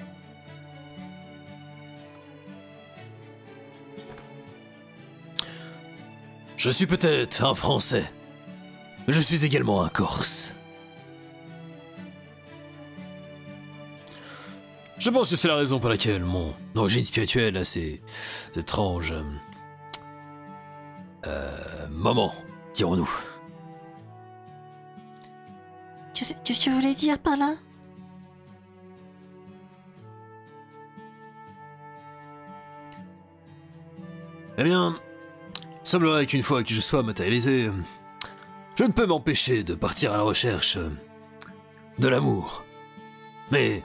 Je suis peut-être un Français, mais je suis également un Corse. Je pense que c'est la raison pour laquelle mon origine spirituelle a ces étranges moments, dirons-nous. Qu'est-ce que vous voulez dire par là? Eh bien, il semblerait qu'une fois que je sois matérialisé, je ne peux m'empêcher de partir à la recherche de l'amour. Mais,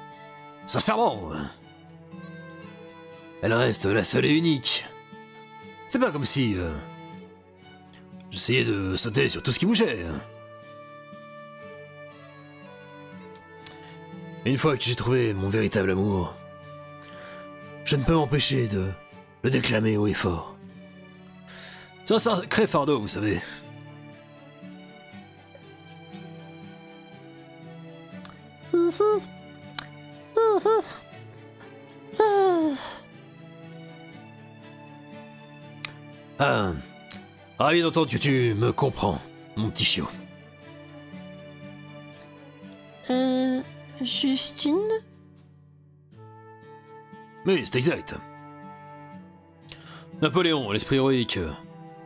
sincèrement, elle reste la seule et unique. C'est pas comme si j'essayais de sauter sur tout ce qui bougeait. Et une fois que j'ai trouvé mon véritable amour, je ne peux m'empêcher de le déclamer haut et fort. C'est un sacré fardeau, vous savez. Ah, ravi d'entendre que tu me comprends, mon petit chiot. Justine? Oui, c'est exact. Napoléon, l'esprit héroïque,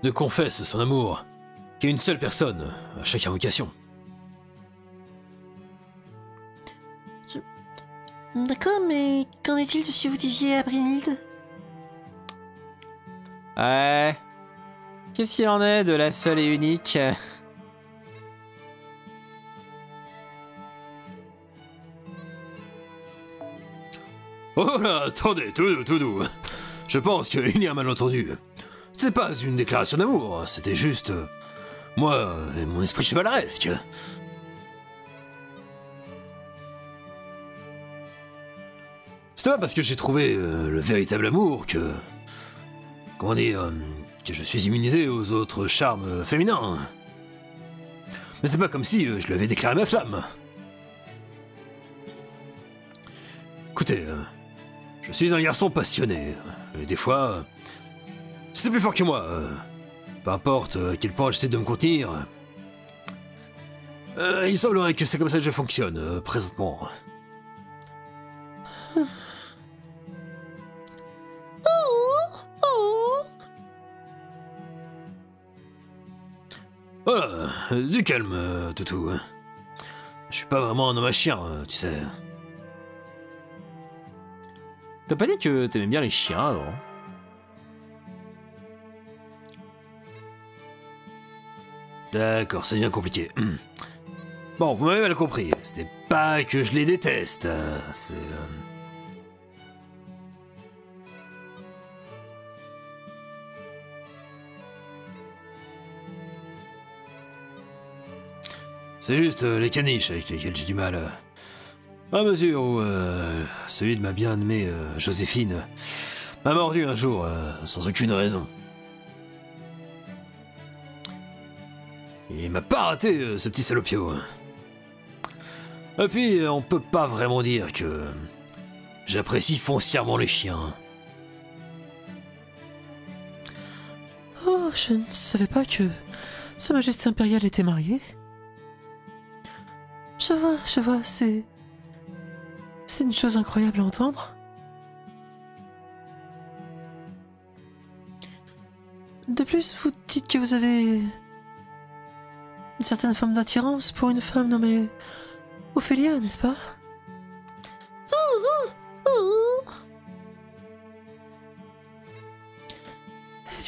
ne confesse son amour qu'à une seule personne à chaque invocation. D'accord, mais qu'en est-il de ce que vous disiez à Brynhilde? Ouais. Qu'est-ce qu'il en est de la seule et unique? Oh là, attendez, tout doux. Je pense qu'il y a un malentendu. C'était pas une déclaration d'amour, c'était juste moi et mon esprit chevaleresque. C'était pas parce que j'ai trouvé le véritable amour que... Comment dire... que je suis immunisé aux autres charmes féminins. Mais c'était pas comme si je lui avais déclaré ma flamme. Écoutez, je suis un garçon passionné, et des fois, c'est plus fort que moi. Peu importe à quel point j'essaie de me contenir. Il semblerait que c'est comme ça que je fonctionne, présentement. Voilà, du calme, toutou. Je suis pas vraiment un homme à chien, tu sais. T'as pas dit que t'aimais bien les chiens avant? D'accord, ça devient compliqué. Bon, vous m'avez mal compris. C'était pas que je les déteste. C'est... C'est juste les caniches avec lesquels j'ai du mal. À mesure où celui de ma bien-aimée Joséphine m'a mordu un jour sans aucune raison. Il m'a pas raté ce petit salopio. Et puis on peut pas vraiment dire que j'apprécie foncièrement les chiens. Oh, je ne savais pas que Sa Majesté impériale était mariée. je vois, c'est une chose incroyable à entendre. De plus, vous dites que vous avez une certaine forme d'attirance pour une femme nommée Ophélia, n'est-ce pas?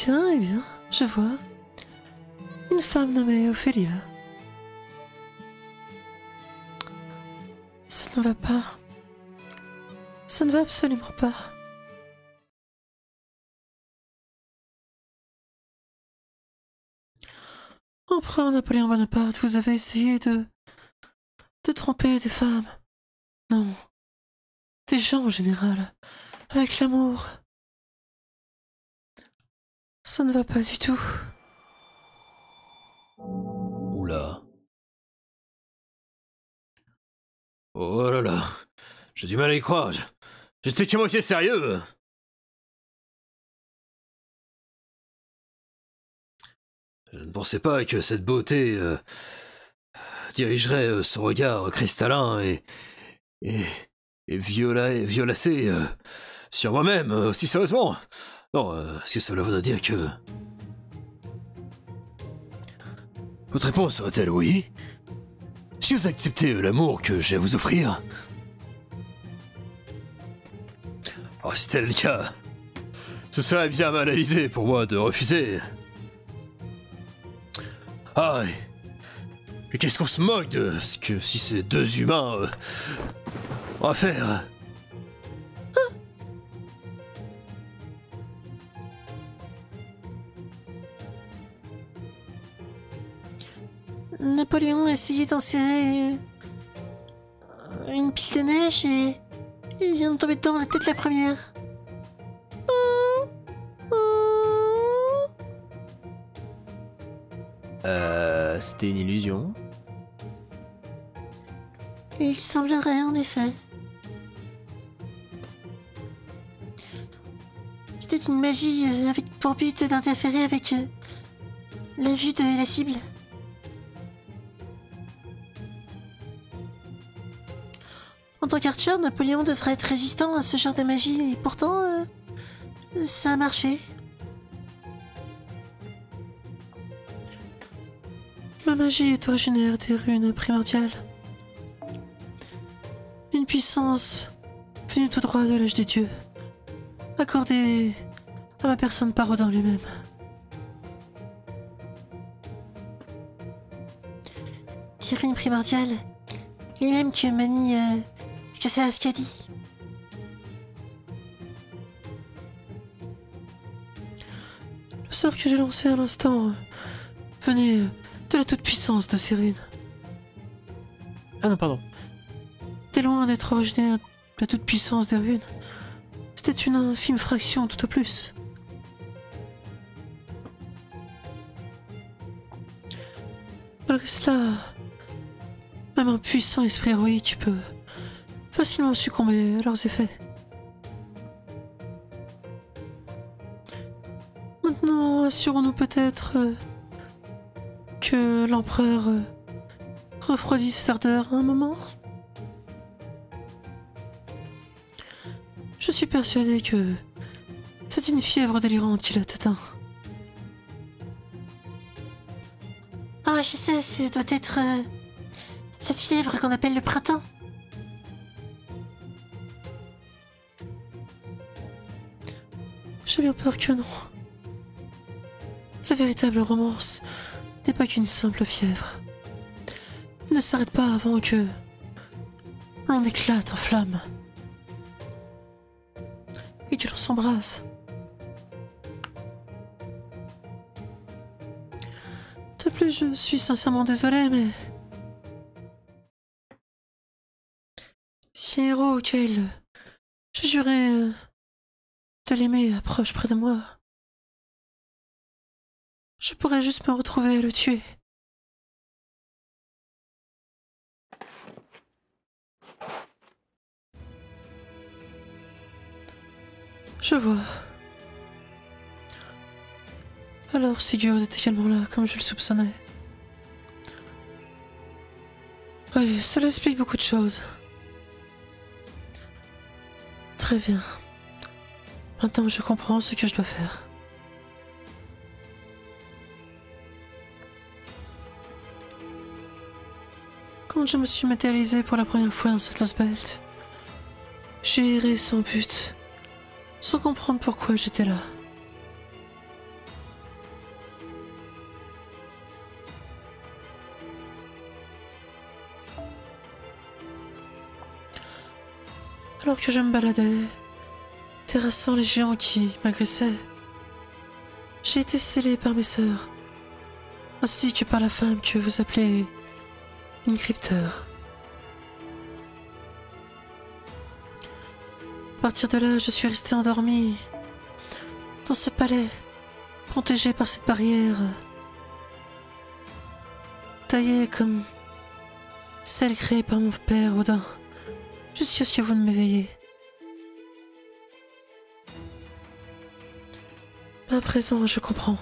Eh bien, je vois. Une femme nommée Ophélia. Ça ne va pas. Ça ne va absolument pas. Empereur Napoléon Bonaparte, vous avez essayé de tromper des femmes. Non. Des gens en général. Avec l'amour. Ça ne va pas du tout. Oula. Oh là là. J'ai du mal à y croire. J'étais qu'à moitié sérieux. Je ne pensais pas que cette beauté dirigerait son regard cristallin et violacé sur moi-même aussi sérieusement. Non, est-ce que cela voudrait dire que... Votre réponse serait-elle oui? Si vous acceptez l'amour que j'ai à vous offrir... Oh, si tel le cas, ce serait bien mal avisé pour moi de refuser. Ah, et qu'est-ce qu'on se moque de ce que si ces deux humains ont à faire? Napoléon a essayé d'insérer une pile de neige et il vient de tomber dans la tête la première. C'était une illusion. Il semblerait en effet. C'était une magie avec pour but d'interférer avec la vue de la cible. En tant qu'archer, Napoléon devrait être résistant à ce genre de magie, et pourtant, ça a marché. Ma magie est originaire des runes primordiales. Une puissance venue tout droit de l'âge des dieux, accordée à ma personne par Odin lui-même. Des runes primordiales, les mêmes que manie Skadi. Le sort que j'ai lancé à l'instant venait de la toute-puissance de ces runes. Ah non, pardon. T'es loin d'être originaire de la toute-puissance des runes. C'était une infime fraction tout au plus. Malgré cela, même un puissant esprit héroïque peut facilement succomber à leurs effets. Maintenant, assurons-nous peut-être que l'empereur refroidit ses ardeurs un moment. Je suis persuadé que c'est une fièvre délirante qui l'a atteint. Ah, je sais, ça doit être cette fièvre qu'on appelle le printemps. J'ai bien peur que non. La véritable romance n'est pas qu'une simple fièvre. Elle ne s'arrête pas avant que l'on éclate en flammes et que l'on s'embrase. De plus, je suis sincèrement désolé, mais si un héros auquel j'ai juré de l'aimer approche près de moi, je pourrais juste me retrouver à le tuer. Je vois. Alors Sigurd est également là, comme je le soupçonnais. Oui, cela explique beaucoup de choses. Très bien. Maintenant, je comprends ce que je dois faire. Quand je me suis matérialisé pour la première fois dans cette Lost Belt, j'ai erré sans but, sans comprendre pourquoi j'étais là. Alors que je me baladais, terrassant les géants qui m'agressaient, j'ai été scellé par mes sœurs, ainsi que par la femme que vous appelez une crypteur. À partir de là, je suis resté endormi dans ce palais, protégé par cette barrière, taillée comme celle créée par mon père Odin, jusqu'à ce que vous ne m'éveilliez. À présent, je comprends.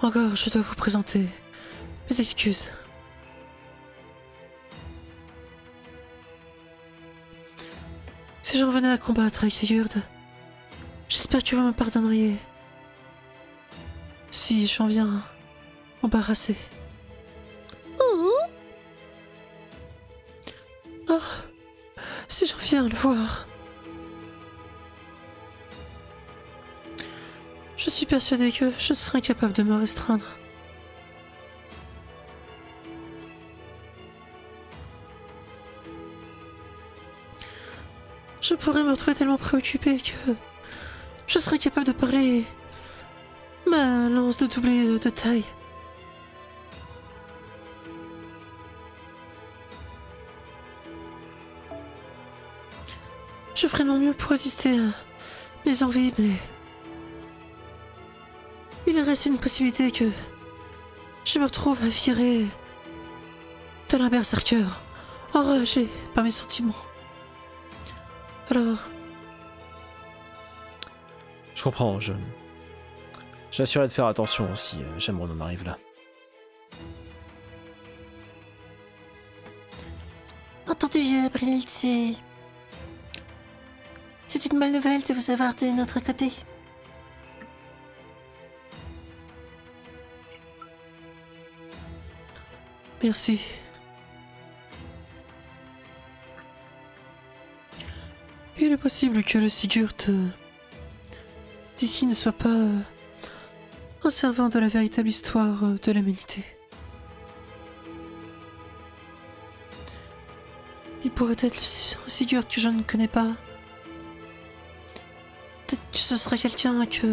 Encore, je dois vous présenter mes excuses. Si j'en venais à combattre avec Sigurd, j'espère que vous me pardonneriez. Si j'en viens embarrassé. Oh, si j'en viens à le voir. Je suis persuadé que je serai incapable de me restreindre. Je pourrais me retrouver tellement préoccupé que je serais capable de parler ma lance de doublé de taille. Je ferai de mon mieux pour résister à mes envies, mais il reste une possibilité que je me retrouve à virer tel un berserker, enragé par mes sentiments. Alors... Je comprends, j'assurerai de faire attention si jamais on en arrive là. Entendu, Brynhild, c'est une bonne nouvelle de vous avoir de notre côté. Merci. Il est possible que le Sigurd d'ici ne soit pas un servant de la véritable histoire de l'humanité. Il pourrait être le Sigurd que je ne connais pas. Peut-être que ce serait quelqu'un qui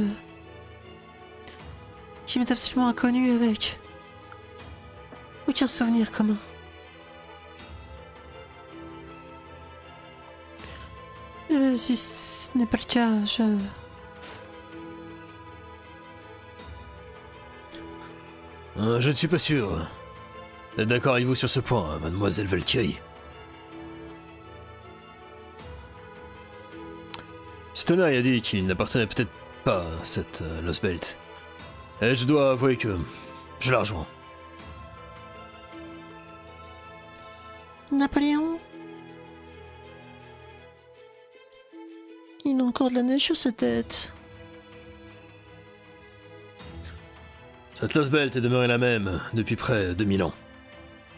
m'est absolument inconnu avec aucun souvenir commun. Et même si ce n'est pas le cas, Je ne suis pas sûr d'être d'accord avec vous sur ce point, mademoiselle Valkyrie. Stonai a dit qu'il n'appartenait peut-être pas à cette Lost Belt. Et je dois avouer que je la rejoins. Napoléon? Il a encore de la neige sur sa tête. Cette Lost Belt est demeurée la même depuis près de 1000 ans.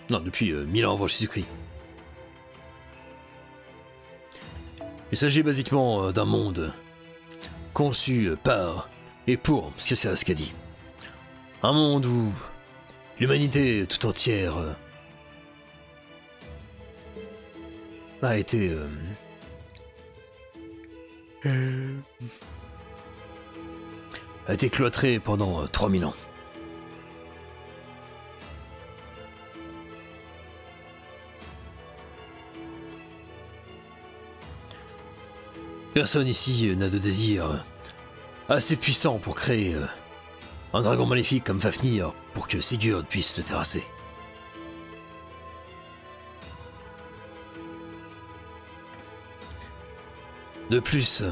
Non, depuis 1000 ans avant Jésus-Christ. Il s'agit basiquement d'un monde conçu par et pour Skiesia Skadi. Un monde où l'humanité tout entière a été cloîtrée pendant 3000 ans. Personne ici n'a de désir assez puissant pour créer un dragon maléfique comme Fafnir pour que Sigurd puisse le terrasser. De plus,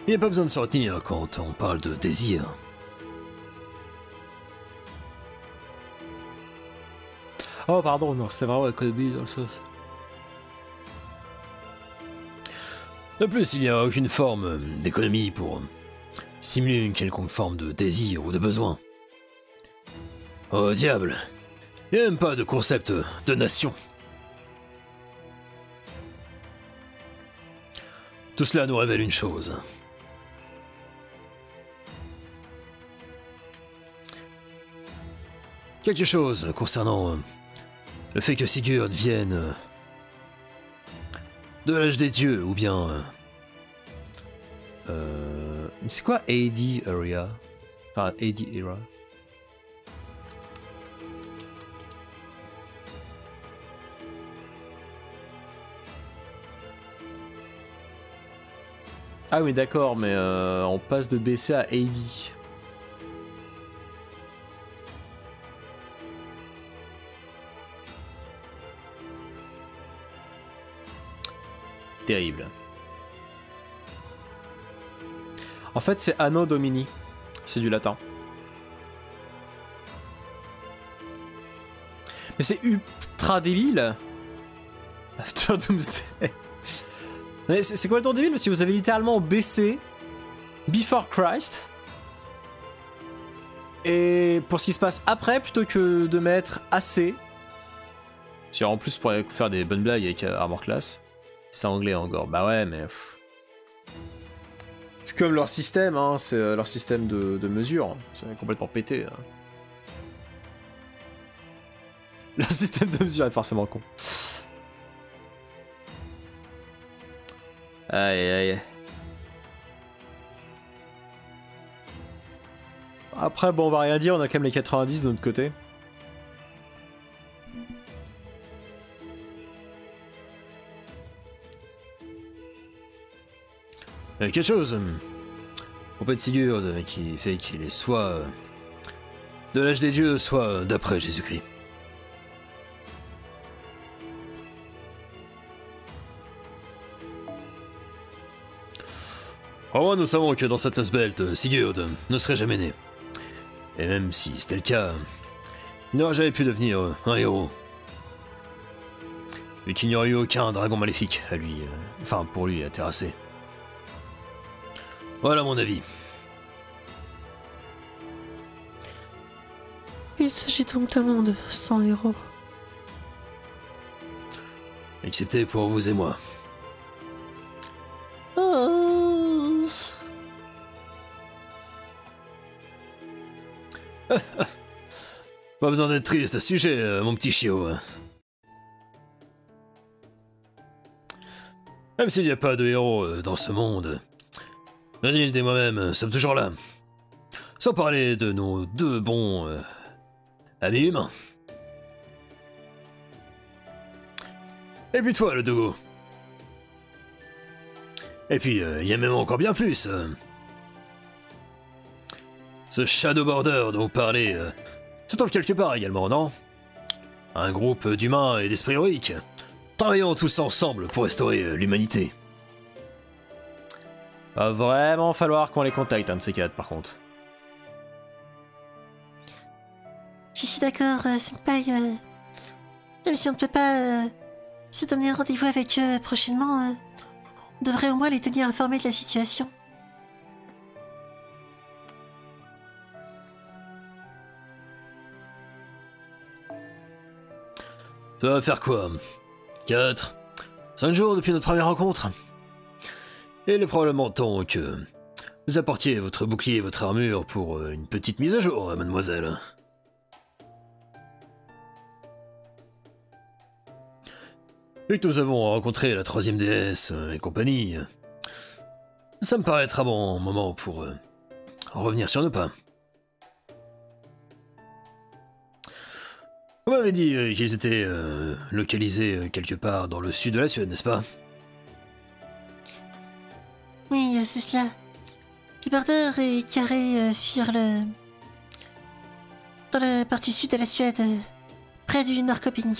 Il n'y a pas besoin de se retenir quand on parle de désir. Oh pardon, non, c'était vraiment économie dans le sens. De plus, il n'y a aucune forme d'économie pour simuler une quelconque forme de désir ou de besoin. Oh diable, il n'y a même pas de concept de nation. Tout cela nous révèle une chose. Quelque chose concernant le fait que Sigurd vienne de l'âge des dieux, ou bien... C'est quoi AD Area? Enfin, AD Era. Ah oui d'accord, mais on passe de BC à AD. Terrible. En fait, c'est Anno Domini. C'est du latin. Mais c'est ultra débile. After Doomsday. C'est complètement débile parce que vous avez littéralement BC Before Christ. Et pour ce qui se passe après, plutôt que de mettre AC. En plus, pour faire des bonnes blagues avec Armor Class. C'est anglais encore. Bah ouais, mais... C'est comme leur système, hein. C'est leur système de mesure. C'est complètement pété. Hein. Leur système de mesure est forcément con. Aïe aïe. Après, bon, on va rien dire, on a quand même les 90 de notre côté. Quelque chose auprès de Sigurd qui fait qu'il est soit de l'âge des dieux, soit d'après Jésus-Christ. Au moins, nous savons que dans cette Lost Belt, Sigurd ne serait jamais né. Et même si c'était le cas, il n'aurait jamais pu devenir un héros. Vu qu'il n'y aurait eu aucun dragon maléfique à lui, enfin pour lui à terrasser. Voilà mon avis. Il s'agit donc d'un monde sans héros. Excepté pour vous et moi. Oh. Pas besoin d'être triste à ce sujet, mon petit chiot. Même s'il n'y a pas de héros dans ce monde, Brynhild et moi-même sommes toujours là. Sans parler de nos deux bons amis humains. Et puis toi, le Dogo. Et puis, il y a même encore bien plus. Ce Shadow Border dont vous parlez se trouve quelque part également, non? Un groupe d'humains et d'esprits héroïques, travaillant tous ensemble pour restaurer l'humanité. Va vraiment falloir qu'on les contacte, un de ces quatre, par contre. Je suis d'accord, Senpai. Même si on ne peut pas se donner un rendez-vous avec eux prochainement, on devrait au moins les tenir informés de la situation. Ça va faire quoi? 4, 5 jours depuis notre première rencontre. Et il est probablement temps que vous apportiez votre bouclier et votre armure pour une petite mise à jour, mademoiselle. Vu que nous avons rencontré la troisième déesse et compagnie, ça me paraît être un bon moment pour revenir sur nos pas. Vous m'avez dit qu'ils étaient localisés quelque part dans le sud de la Suède, n'est-ce pas? Oui, c'est cela. Le border est carré sur le... dans la partie sud de la Suède, près du Norrköping.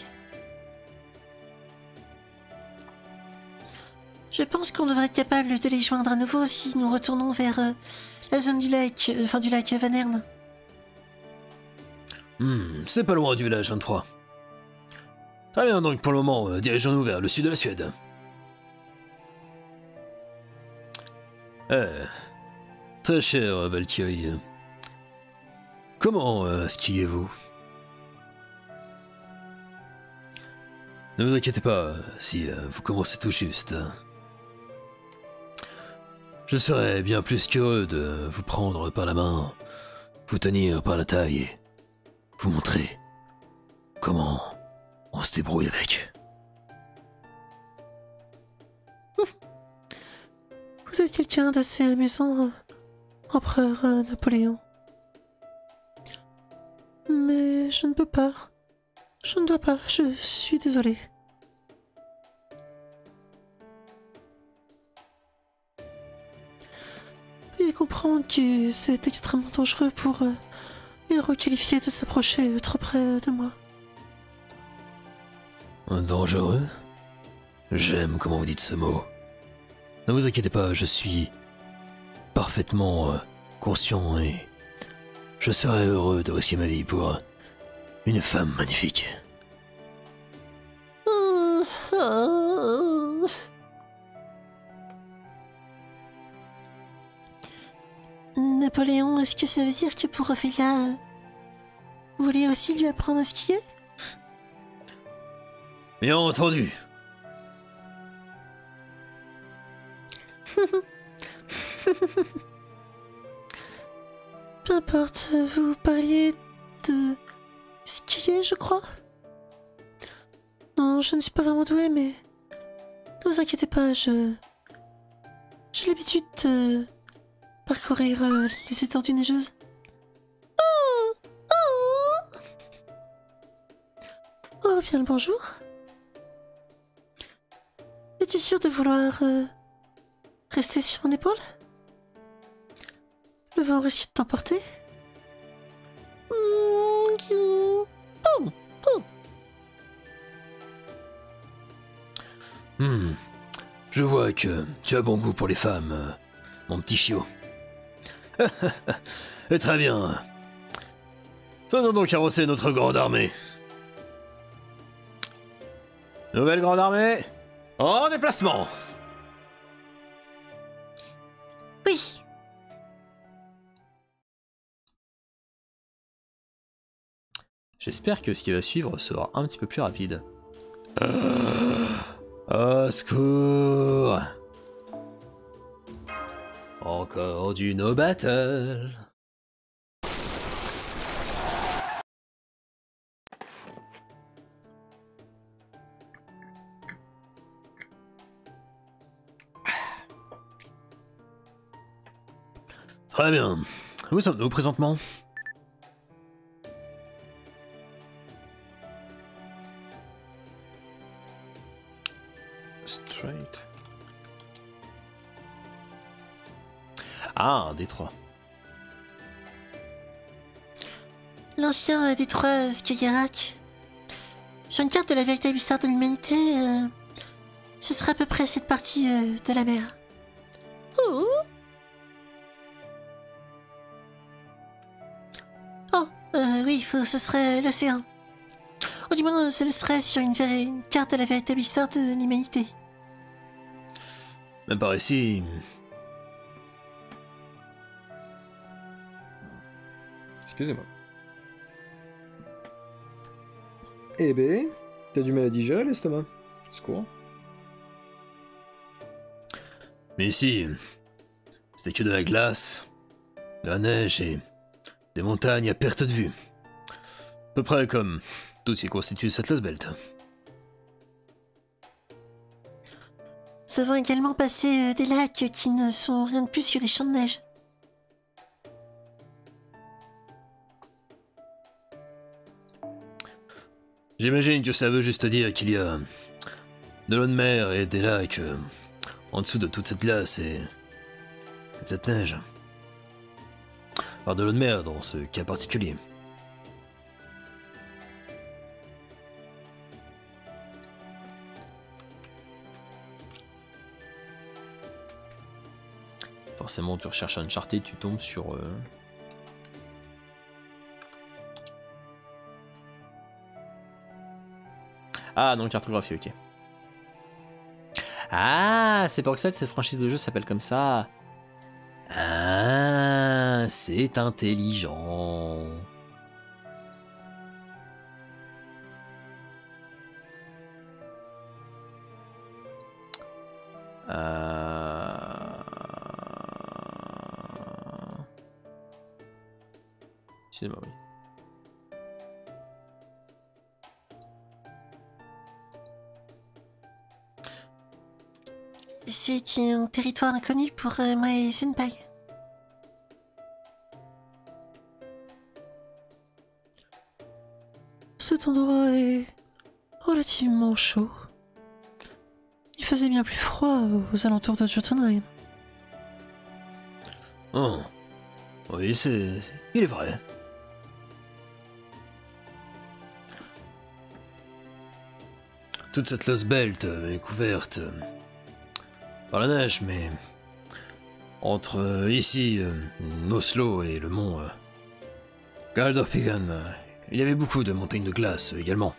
Je pense qu'on devrait être capable de les joindre à nouveau si nous retournons vers la zone du lac, du lac Van Ern. C'est pas loin du village 23. Très bien, donc pour le moment, dirigeons-nous vers le sud de la Suède. Très cher Valkyrie. Comment skiez-vous? Ne vous inquiétez pas si vous commencez tout juste. Je serais bien plus qu'heureux de vous prendre par la main, vous tenir par la taille et vous montrer comment on se débrouille avec. Vous êtes quelqu'un d'assez amusant, empereur Napoléon. Mais je ne peux pas. Je ne dois pas, je suis désolé. Veuillez comprendre que c'est extrêmement dangereux pour les héros qualifiés de s'approcher trop près de moi. Dangereux? J'aime comment vous dites ce mot. Ne vous inquiétez pas, je suis parfaitement conscient et je serais heureux de risquer ma vie pour une femme magnifique. Napoléon, est-ce que ça veut dire que pour Ophélia, vous voulez aussi lui apprendre à skier? Bien entendu. Peu importe, vous parliez de skier, je crois? Non, je ne suis pas vraiment douée, mais ne vous inquiétez pas, j'ai l'habitude de parcourir les étendues neigeuses. Oh, bien le bonjour. Es-tu sûr de vouloir rester sur mon épaule? Le vent risque de t'emporter. Je vois que tu as bon goût pour les femmes, mon petit chiot. Très bien. Faisons donc avancer notre grande armée. Nouvelle grande armée, en déplacement. Oui. J'espère que ce qui va suivre sera un petit peu plus rapide. Au secours. Encore du no battle. Très bien. Où sommes-nous présentement? Straight. Ah, un détroit. L'ancien détroit Skagerrak. Sur une carte de la véritable histoire de l'humanité, ce serait à peu près cette partie de la mer. Oui, ce serait l'océan. Ou du moins, ce serait sur une carte de la véritable histoire de l'humanité. Même par ici. Excusez-moi. Eh ben, t'as du mal à digérer l'estomac. Secours. Mais ici, c'était que de la glace, de la neige et des montagnes à perte de vue. À peu près comme tout ce qui constitue cette Lost Belt. Nous avons également passé des lacs qui ne sont rien de plus que des champs de neige. J'imagine que ça veut juste dire qu'il y a de l'eau de mer et des lacs en dessous de toute cette glace et de cette neige. Enfin, de l'eau de mer dans ce cas particulier. forcément, tu recherches Uncharted, tu tombes sur... Ah, non, cartographie, ok. Ah, c'est pour ça que cette franchise de jeu s'appelle comme ça. Ah, c'est intelligent. Excusez-moi, oui. C'est un territoire inconnu pour moi et Senpai. Cet endroit est relativement chaud. Il faisait bien plus froid aux alentours de Jotunheim. Oh. Oui, c'est... Il est vrai. Toute cette Lost Belt est couverte par la neige, mais entre ici, Oslo et le mont Galdhøpiggen, il y avait beaucoup de montagnes de glace également.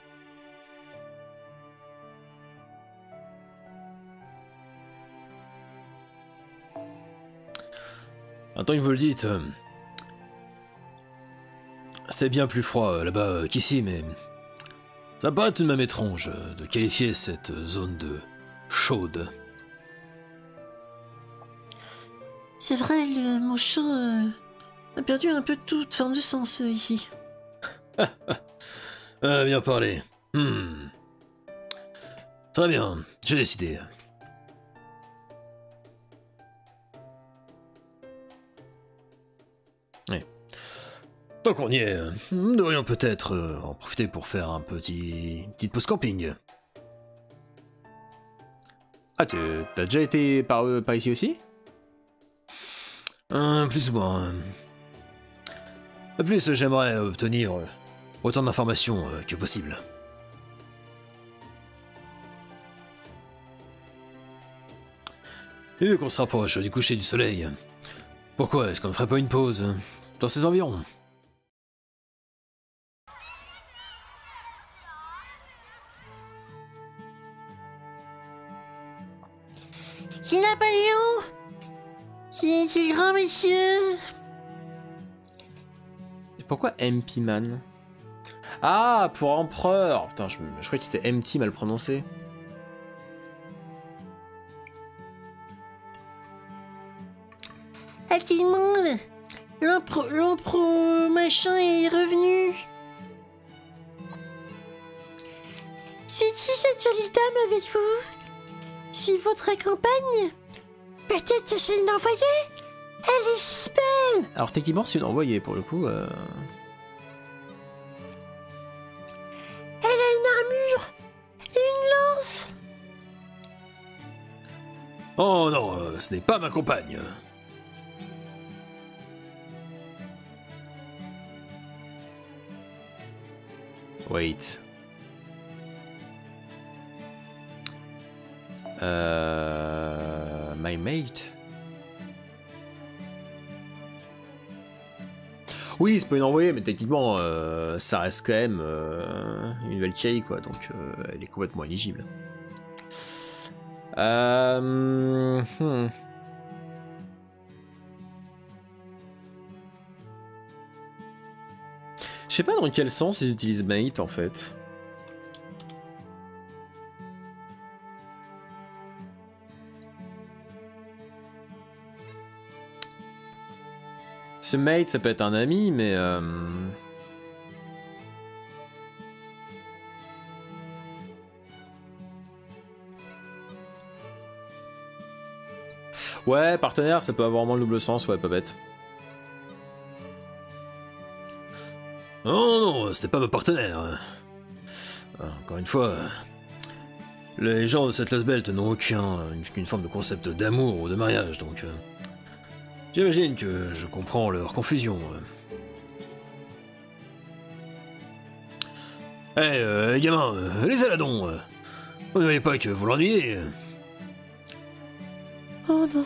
Attends que vous le dites, c'était bien plus froid là-bas qu'ici, mais ça me paraît tout de même étrange de qualifier cette zone de chaude. C'est vrai, le mot chaud a perdu un peu toute forme de sens ici. Bien parlé. Très bien, j'ai décidé. Oui. Tant qu'on y est, nous devrions peut-être en profiter pour faire une petite pause camping. Ah, t'as déjà été par ici aussi? Plus ou moins. De plus, j'aimerais obtenir autant d'informations que possible. Et vu qu'on se rapproche du coucher du soleil, pourquoi est-ce qu'on ne ferait pas une pause dans ces environs? C'est Napoléon! C'est grand monsieur! Et pourquoi MP Man? Ah, pour empereur! Putain, je croyais que c'était MT mal prononcé. À tout le monde! L'empereur machin est revenu! C'est qui cette jolie dame avec vous? C'est votre compagne? Peut-être que c'est une envoyée? Elle est si belle! Alors techniquement, c'est une envoyée pour le coup. Elle a une armure! Et une lance! Oh non, ce n'est pas ma compagne. Wait. My mate? Oui, c'est pas une envoyée, mais techniquement, ça reste quand même une Valkyrie, quoi, donc elle est complètement éligible. Je sais pas dans quel sens ils utilisent mate, en fait. Ce mate, ça peut être un ami, mais... Ouais, partenaire, ça peut avoir vraiment le double sens, ouais, pas bête. Non, non, c'était pas ma partenaire. Encore une fois, les gens de cette Lost Belt n'ont aucune forme de concept d'amour ou de mariage, donc j'imagine que je comprends leur confusion. Eh, gamin, laissez-la donc. Vous ne voyez pas que vous l'ennuyez? Oh non.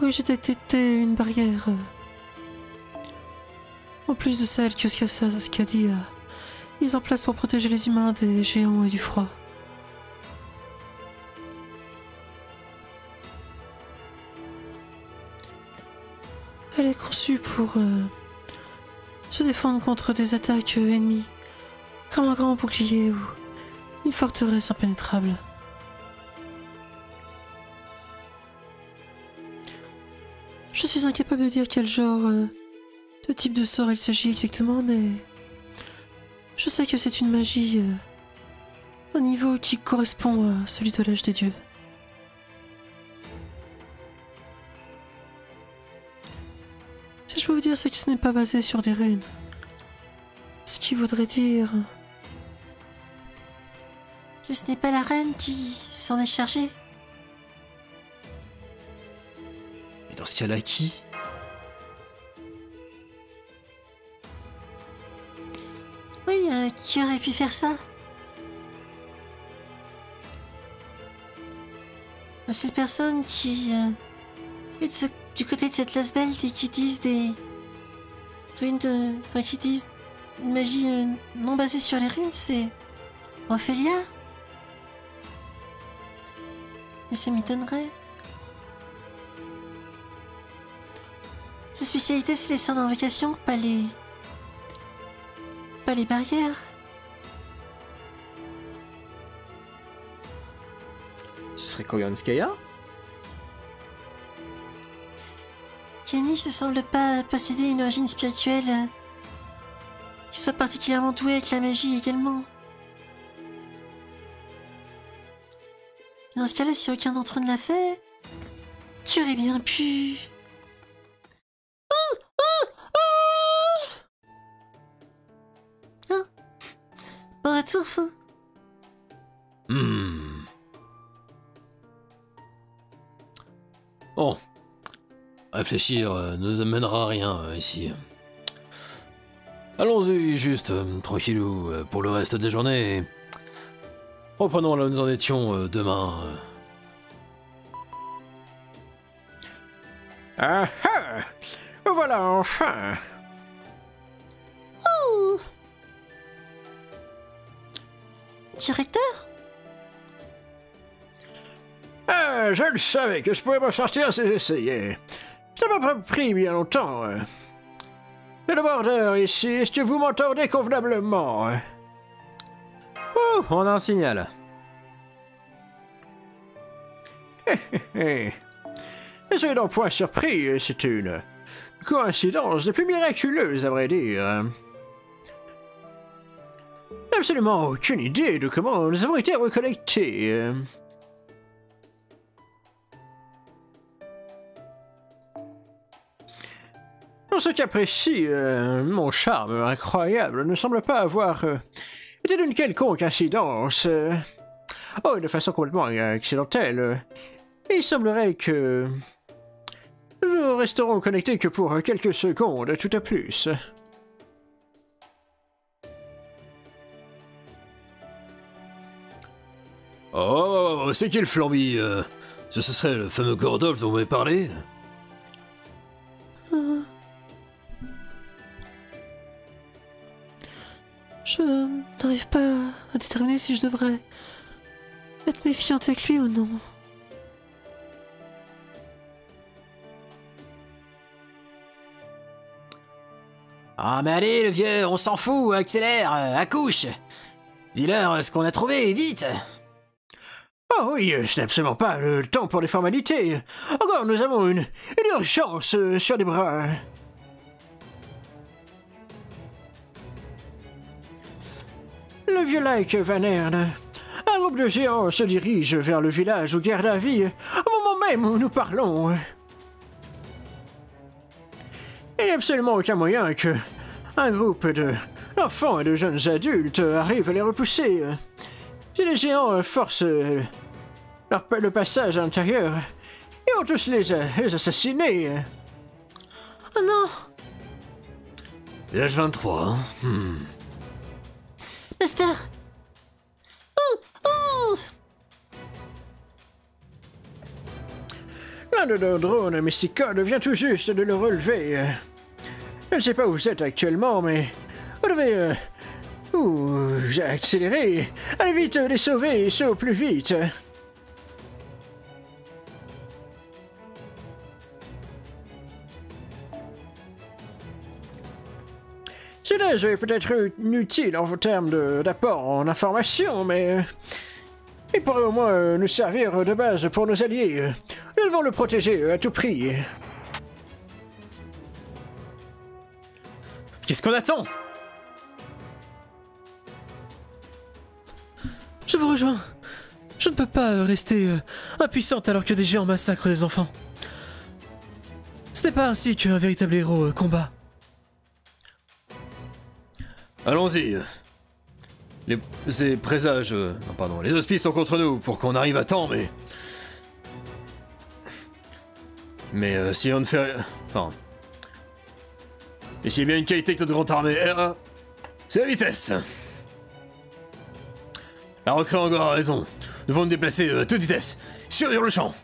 Oui, j'ai détecté une barrière. En plus de celle que Skadi a mise en place pour protéger les humains des géants et du froid. Elle est conçue pour se défendre contre des attaques ennemies, comme un grand bouclier ou une forteresse impénétrable. Je suis incapable de dire quel genre de type de sort il s'agit exactement, mais je sais que c'est une magie un niveau qui correspond à celui de l'âge des dieux. Si je peux vous dire, c'est que ce n'est pas basé sur des runes. Ce qui voudrait dire... Que ce n'est pas la reine qui s'en est chargée. Mais dans ce cas-là, qui? Oui, qui aurait pu faire ça? La seule personne qui est du côté de cette Last Belt et qui utilise des runes de... Enfin, qui utilise une magie non basée sur les runes, c'est Ophélia. Mais ça m'étonnerait. Sa spécialité, c'est les sorts d'invocation, pas les barrières. Ce serait Koyanskaya? Kennis ne semble pas posséder une origine spirituelle qui soit particulièrement douée avec la magie également. Dans ce cas-là, si aucun d'entre eux ne l'a fait, qui aurait bien pu... Ah, bon retour, fin. Bon. Réfléchir ne nous amènera à rien ici. Allons-y, juste tranquillou pour le reste de la journée. Reprenons là où nous en étions demain. Ah ah! Voilà enfin! Oh! Directeur? Ah, je le savais que je pouvais m'en sortir si j'essayais. Ça m'a pas pris bien longtemps. Mais le bordeur ici, est-ce que vous m'entendez convenablement? Oh, on a un signal. Ne soyez donc point surpris, c'est une coïncidence des plus miraculeuses à vrai dire. J'ai absolument aucune idée de comment nous avons été reconnectés. Dans ce cas précis, mon charme incroyable ne semble pas avoir été d'une quelconque incidence. Oh, de façon complètement accidentelle. Il semblerait que nous resterons connectés que pour quelques secondes, tout à plus. Oh, c'est qui le flambi ce serait le fameux Gordolf dont vous m'avez parlé? Je n'arrive pas à déterminer si je devrais être méfiante avec lui ou non. Ah mais allez le vieux, on s'en fout, accélère, accouche. Dis-leur ce qu'on a trouvé, vite. Oh oui, ce n'est absolument pas le temps pour les formalités. Encore, nous avons une urgence sur les bras. Le vieux lac Van Ern. Un groupe de géants se dirige vers le village où Gerda vit, au moment même où nous parlons. Il n'y a absolument aucun moyen que un groupe d'enfants et de jeunes adultes arrive à les repousser. Si les géants forcent le passage à l'intérieur, ils vont tous les assassiner. Oh non! L'âge 23, hein? Master! Ouh! L'un de nos drones mysticodes vient tout juste de le relever. Je ne sais pas où vous êtes actuellement, mais vous devez... j'ai accéléré. Allez vite les sauver, ça au plus vite. Cela est peut-être inutile en termes d'apport en information, mais il pourrait au moins nous servir de base pour nos alliés. Nous devons le protéger à tout prix. Qu'est-ce qu'on attend? Je vous rejoins. Je ne peux pas rester impuissante alors que des géants massacrent les enfants. Ce n'est pas ainsi qu'un véritable héros combat. Allons-y. Ces présages... non, pardon, les auspices sont contre nous pour qu'on arrive à temps, mais... Mais si on ne fait... Enfin... Et s'il y a bien une qualité que notre grande armée a, c'est la vitesse. La recrue encore a raison. Nous devons nous déplacer à toute vitesse, sur le champ.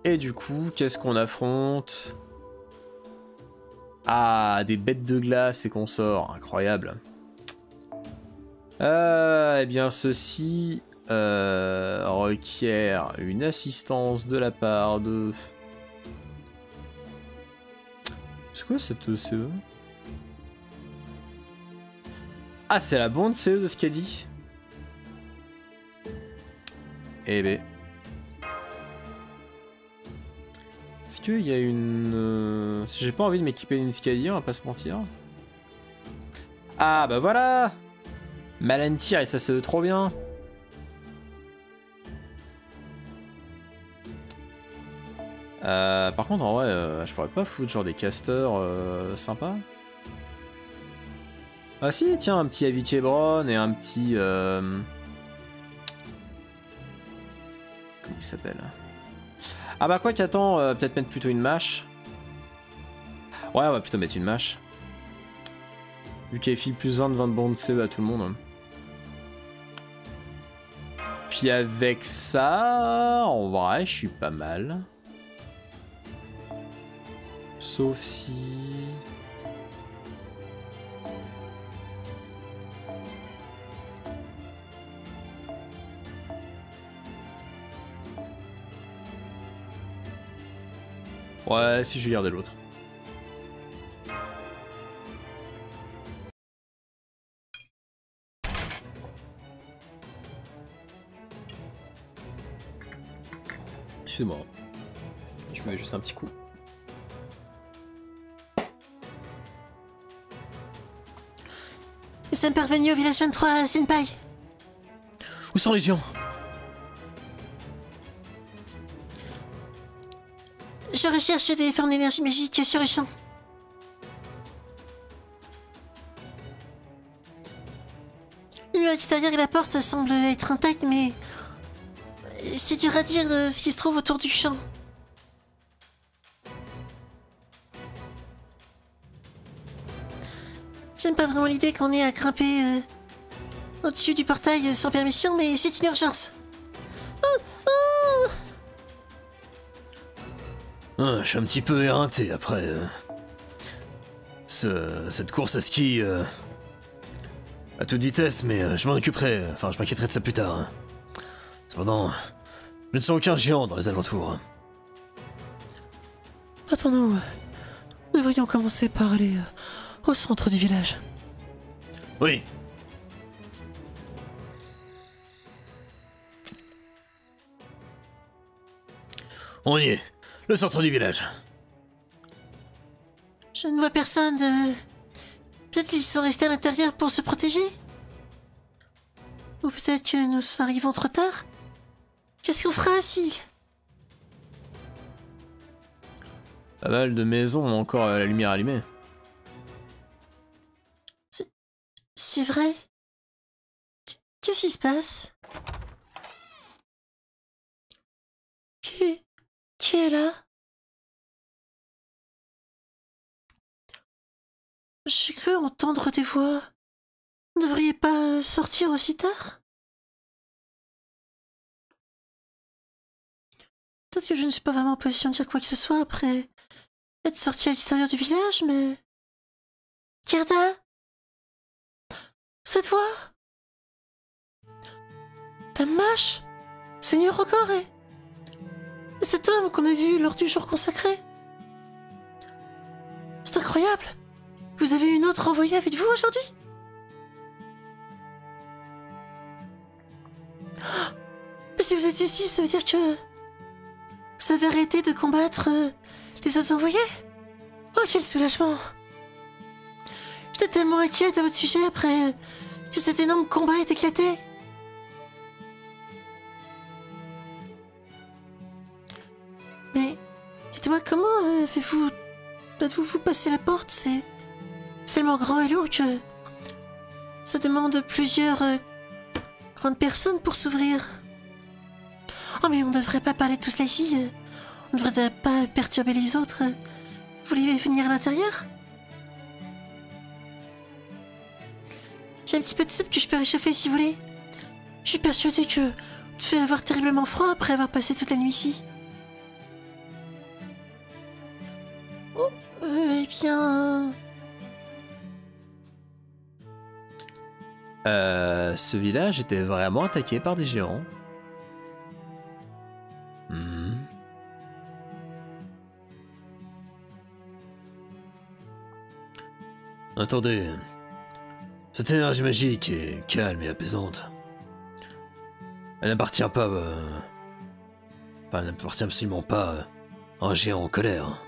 Et du coup, qu'est-ce qu'on affronte? Ah, des bêtes de glace et consorts, incroyable. Eh bien, ceci requiert une assistance de la part de... C'est quoi cette CE? Ah, c'est la bande CE de ce qu'il a dit. Eh ben... Est-ce qu'il y a une... J'ai pas envie de m'équiper d'une Skadi, on va pas se mentir. Ah bah voilà, Malentyr et ça c'est trop bien. Par contre en vrai je pourrais pas foutre genre des casters sympas. Ah si tiens, un petit Avi Kebron et un petit... Comment il s'appelle? Ah bah quoi qu'attends, peut-être mettre plutôt une mâche. Ouais, on va plutôt mettre une mâche. Vu qu'elle file plus 20 de bons de CE à tout le monde. Puis avec ça, en vrai, je suis pas mal. Sauf si... Ouais, si je vais garder l'autre. Excusez-moi. Je mets juste un petit coup. Nous sommes parvenus au village 23, Senpai. Où sont les géants? Je recherche des formes d'énergie magique sur le champ. Le mur extérieur et la porte semblent être intacts, mais... c'est dur à dire de ce qui se trouve autour du champ. J'aime pas vraiment l'idée qu'on ait à grimper au-dessus du portail sans permission, mais c'est une urgence. Je suis un petit peu éreinté après cette course à ski à toute vitesse, mais je m'en occuperai, enfin je m'inquiéterai de ça plus tard. Hein. Cependant, je ne sens aucun géant dans les alentours. Attends-nous. Nous devrions commencer par aller au centre du village. Oui. On y est. Le centre du village. Je ne vois personne. Peut-être qu'ils sont restés à l'intérieur pour se protéger. Ou peut-être que nous arrivons trop tard. Qu'est-ce qu'on fera si... Pas mal de maisons ont encore la lumière allumée. C'est vrai? Qu'est-ce qui se passe? Qui est là? J'ai cru entendre des voix. Vous ne devriez pas sortir aussi tard? Peut-être que je ne suis pas vraiment en position de dire quoi que ce soit après être sorti à l'extérieur du village, mais... Gerda? Cette voix? Tamash? Seigneur encore et cet homme qu'on a vu lors du jour consacré? C'est incroyable! Vous avez une autre envoyée avec vous aujourd'hui? Mais si vous êtes ici, ça veut dire que... Vous avez arrêté de combattre les autres envoyés? Oh, quel soulagement! J'étais tellement inquiète à votre sujet après que cet énorme combat ait éclaté. Mais, dites-moi, comment faites-vous passer la porte? C'est tellement grand et lourd que ça demande plusieurs grandes personnes pour s'ouvrir. Oh, mais on ne devrait pas parler de tout cela ici. On ne devrait pas perturber les autres. Vous voulez venir à l'intérieur? J'ai un petit peu de soupe que je peux réchauffer si vous voulez. Je suis persuadée que vous devez avoir terriblement froid après avoir passé toute la nuit ici. Oh, eh bien... Ce village était vraiment attaqué par des géants. Attendez. Cette énergie magique est calme et apaisante. Elle n'appartient pas... Enfin, elle n'appartient absolument pas à un géant en colère.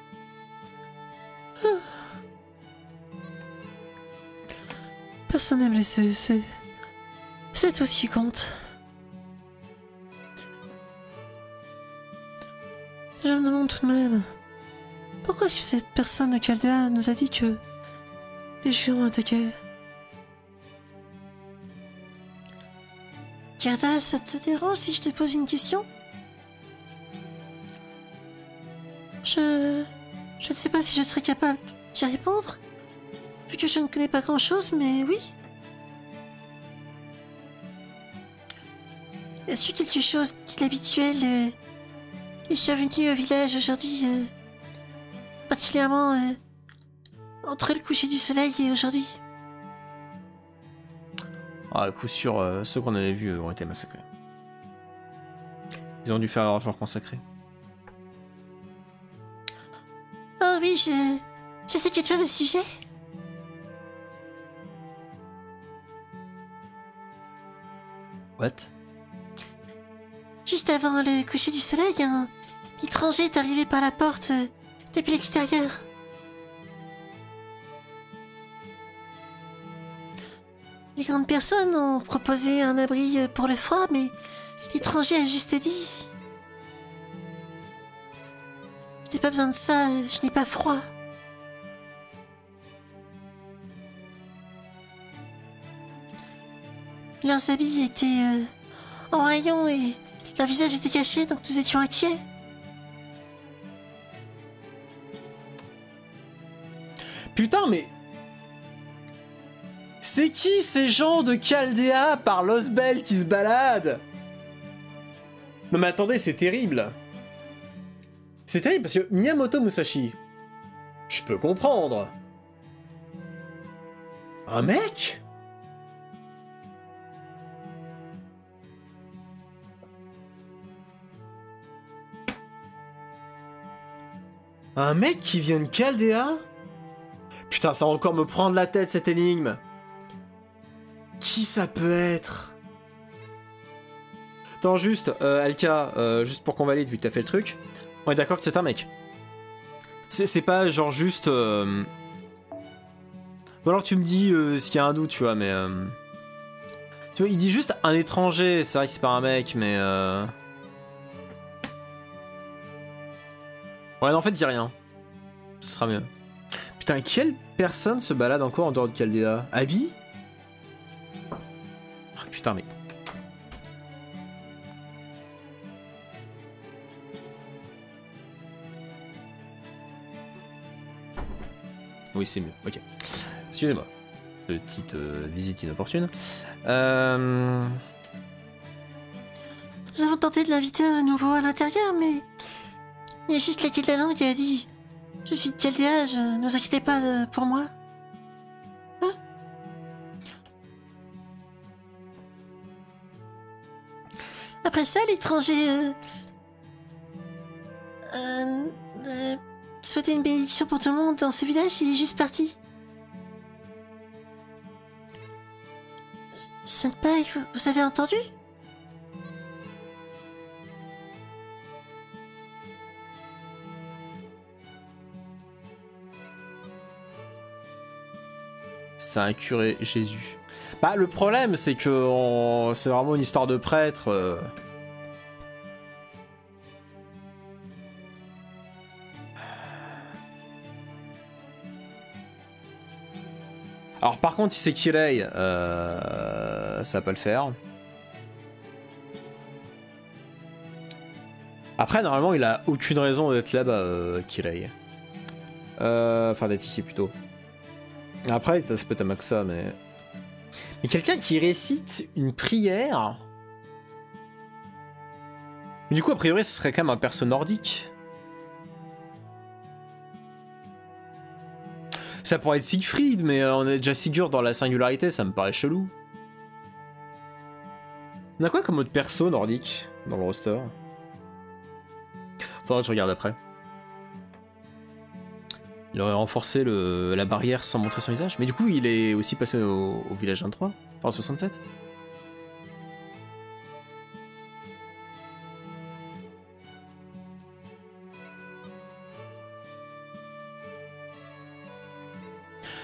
Personne n'est blessé, c'est tout ce qui compte. Je me demande tout de même, pourquoi est-ce que cette personne de Chaldea nous a dit que les géants attaquaient? Gerda, ça te dérange si je te pose une question? Je ne sais pas si je serais capable d'y répondre, vu que je ne connais pas grand-chose, mais oui. Est-ce que quelque chose d'inhabituel est survenu au village aujourd'hui, particulièrement entre le coucher du soleil et aujourd'hui? Ah, à coup sûr, ceux qu'on avait vus ont été massacrés. Ils ont dû faire leur jour consacré. Oh oui, je sais quelque chose à ce sujet. What? Juste avant le coucher du soleil, un étranger est arrivé par la porte depuis l'extérieur. Les grandes personnes ont proposé un abri pour le froid, mais l'étranger a juste dit... Je n'ai pas besoin de ça, je n'ai pas froid. Leurs habits étaient en rayon et leur visage était caché, donc nous étions inquiets. Putain, mais... C'est qui ces gens de Chaldea par Losbel qui se baladent? Non mais attendez, c'est terrible. C'est terrible parce que Miyamoto Musashi, je peux comprendre. Un mec? Un mec qui vient de Chaldea? Putain, ça va encore me prendre la tête cette énigme. Qui ça peut être? Attends, juste, Alka, juste pour qu'on valide, vu que t'as fait le truc, on est d'accord que c'est un mec. C'est pas genre juste... Ou alors tu me dis s'il y a un doute, tu vois, mais... Tu vois, il dit juste un étranger, c'est vrai que c'est pas un mec, mais... Ouais, non, en fait, dis rien. Ce sera mieux. Putain, quelle personne se balade encore en dehors de Chaldea? Abby? Oh, putain, mais... Oui, c'est mieux, ok. Excusez-moi. petite visite inopportune. Nous avons tenté de l'inviter à nouveau à l'intérieur, mais il y a juste la Kildalan qui a dit « Je suis de Chaldea, ne vous inquiétez pas pour moi. » Hein? Après ça, l'étranger souhaitait une bénédiction pour tout le monde dans ce village, il est juste parti. Senpai, vous avez entendu? C'est un curé Jésus. Bah, le problème, c'est que c'est vraiment une histoire de prêtre. Alors, par contre, si c'est Kirei, ça va pas le faire. Après, normalement, il a aucune raison d'être là-bas, Kirei. Enfin, d'être ici plutôt. Après, ça peut être un Maxa, mais quelqu'un qui récite une prière. Mais du coup, a priori, ce serait quand même un perso nordique. Ça pourrait être Siegfried, mais on est déjà Sigurd dans la singularité, ça me paraît chelou. On a quoi comme autre perso nordique dans le roster? Faudra que je regarde après. Il aurait renforcé la barrière sans montrer son visage. Mais du coup, il est aussi passé au village 23. Enfin, 67.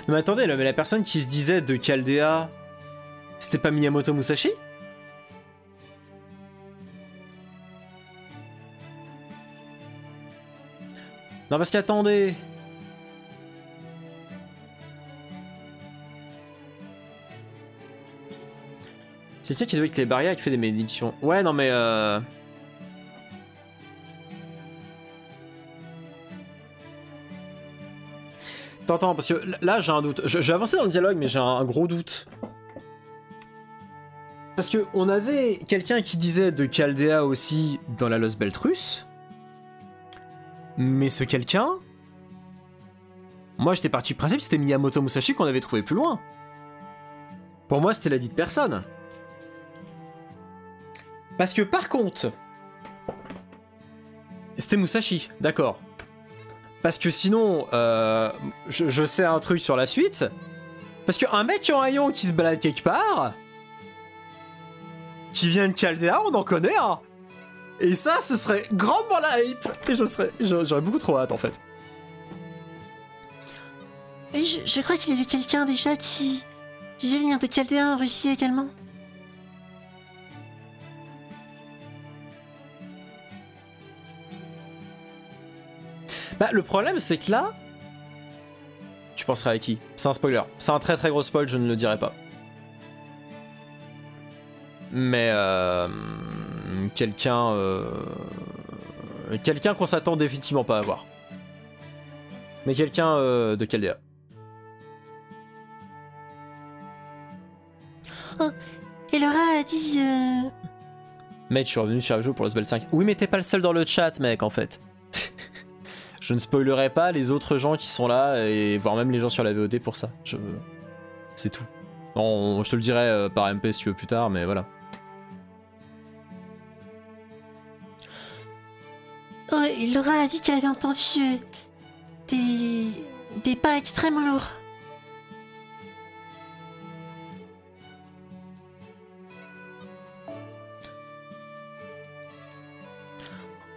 Non mais attendez, là, mais la personne qui se disait de Chaldea, c'était pas Miyamoto Musashi? Non parce qu'attendez... C'est le tien qui doit avec les barrières et qui fait des bénédictions. Ouais, non mais Attends, parce que là j'ai un doute. J'ai avancé dans le dialogue, mais j'ai un gros doute. Parce que on avait quelqu'un qui disait de Chaldea aussi dans la Lost Belt russe. Mais ce quelqu'un... Moi j'étais parti du principe que c'était Miyamoto Musashi qu'on avait trouvé plus loin. Pour moi c'était la dite personne. Parce que par contre, c'était Musashi, d'accord. Parce que sinon, je sais un truc sur la suite. Parce qu'un mec en haillon qui se balade quelque part, qui vient de Chaldea, on en connaît un. Et ça, ce serait grandement la hype. Et j'aurais beaucoup trop hâte en fait. Et je crois qu'il y avait quelqu'un déjà qui disait venir de Chaldea en Russie également. Bah, le problème, c'est que là... Tu penserais à qui? C'est un spoiler. C'est un très très gros spoil, je ne le dirai pas. Mais... Quelqu'un qu'on s'attend définitivement pas à voir. Mais quelqu'un de Chaldea. Oh, et Laura a dit... Mec, je suis revenu sur le jeu pour le Spell 5. Oui, mais t'es pas le seul dans le chat, mec, en fait. Je ne spoilerai pas les autres gens qui sont là, et voire même les gens sur la VOD pour ça. C'est tout. Je te le dirai par MP si tu veux plus tard, mais voilà. Oh, et Laura a dit qu'elle avait entendu des pas extrêmement lourds.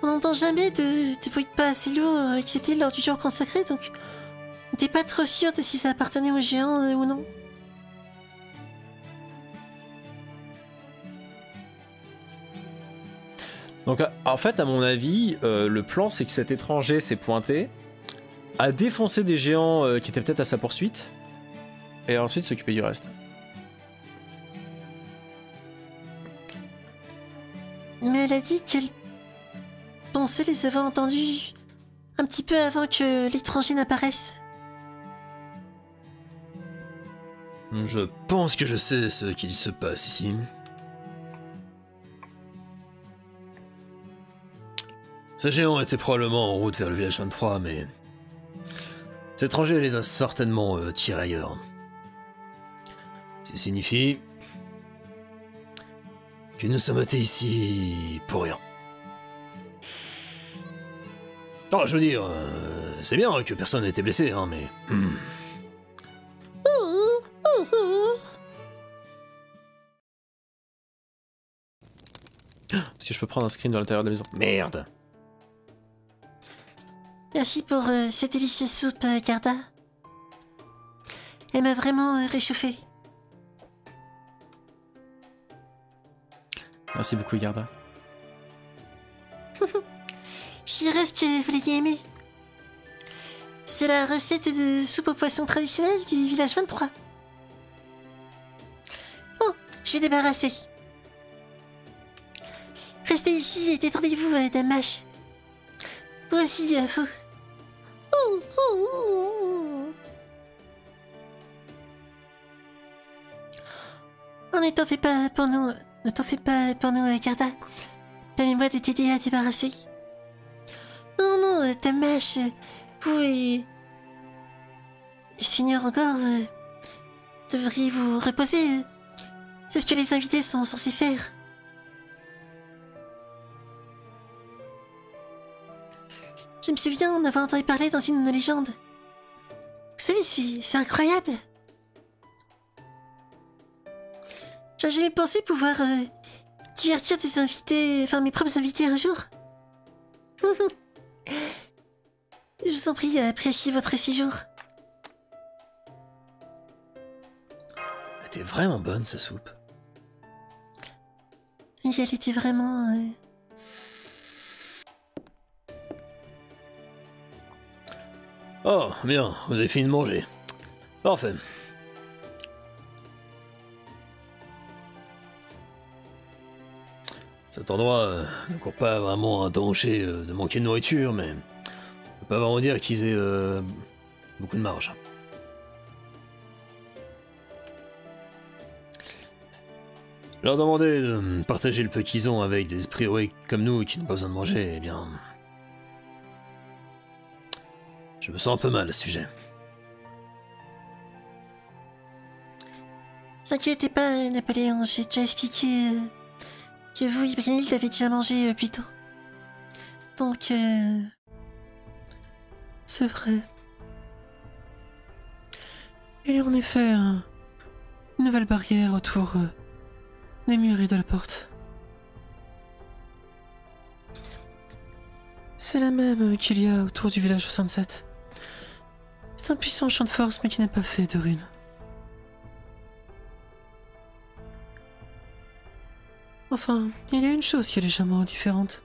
On n'entend jamais de bruit de pas assez lourd, excepté lors du jour consacré, donc on n'était pas trop sûr de si ça appartenait aux géants ou non. Donc en fait, à mon avis, le plan c'est que cet étranger s'est pointé, a défoncé des géants qui étaient peut-être à sa poursuite, et ensuite s'occuper du reste. Mais elle a dit qu'elle pensait les avoir entendus un petit peu avant que l'étranger n'apparaisse. Je pense que je sais ce qu'il se passe ici. Ces géants étaient probablement en route vers le village 23, mais... cet étranger les a certainement tirés ailleurs. Ça signifie... que nous sommes été ici... pour rien. Non, je veux dire, c'est bien que personne n'ait été blessé, hein, mais... Est-ce que je peux prendre un screen de l'intérieur de la maison? Merde. Merci pour cette délicieuse soupe, Garda. Elle m'a vraiment réchauffé. Merci beaucoup, Garda. Je dirais ce que vous l'ayez aimé. C'est la recette de soupe aux poissons traditionnelle du village 23. Bon, je vais débarrasser. Restez ici et détendez-vous, Dame Mash. Vous aussi, vous. Oh, ne t'en fais pas pour nous. Ne t'en fais pas pour nous, Garda. Permets-moi de t'aider à débarrasser. Non, non, Dame Mash, vous et... Seigneur encore, devriez vous reposer. C'est ce que les invités sont censés faire. Je me souviens en avoir entendu parler dans une légende. Vous savez, c'est incroyable. J'ai jamais pensé pouvoir divertir des invités, enfin mes propres invités un jour. Je vous en prie, appréciez votre séjour. Elle était vraiment bonne, sa soupe. Oui, elle était vraiment... Oh, bien, vous avez fini de manger. Parfait. Cet endroit ne court pas vraiment un danger de manquer de nourriture, mais on peut pas vraiment dire qu'ils aient beaucoup de marge. Leur demander de partager le peu qu'ils ont avec des esprits héroïques comme nous qui n'ont pas besoin de manger, eh bien... je me sens un peu mal à ce sujet. T'inquiète pas, Napoléon, j'ai déjà expliqué que vous et Brynhild avez déjà mangé plus tôt. Donc, c'est vrai. Il y a en effet une nouvelle barrière autour des murs et de la porte. C'est la même qu'il y a autour du village 67. C'est un puissant champ de force, mais qui n'est pas fait de runes. Enfin, il y a une chose qui est légèrement différente.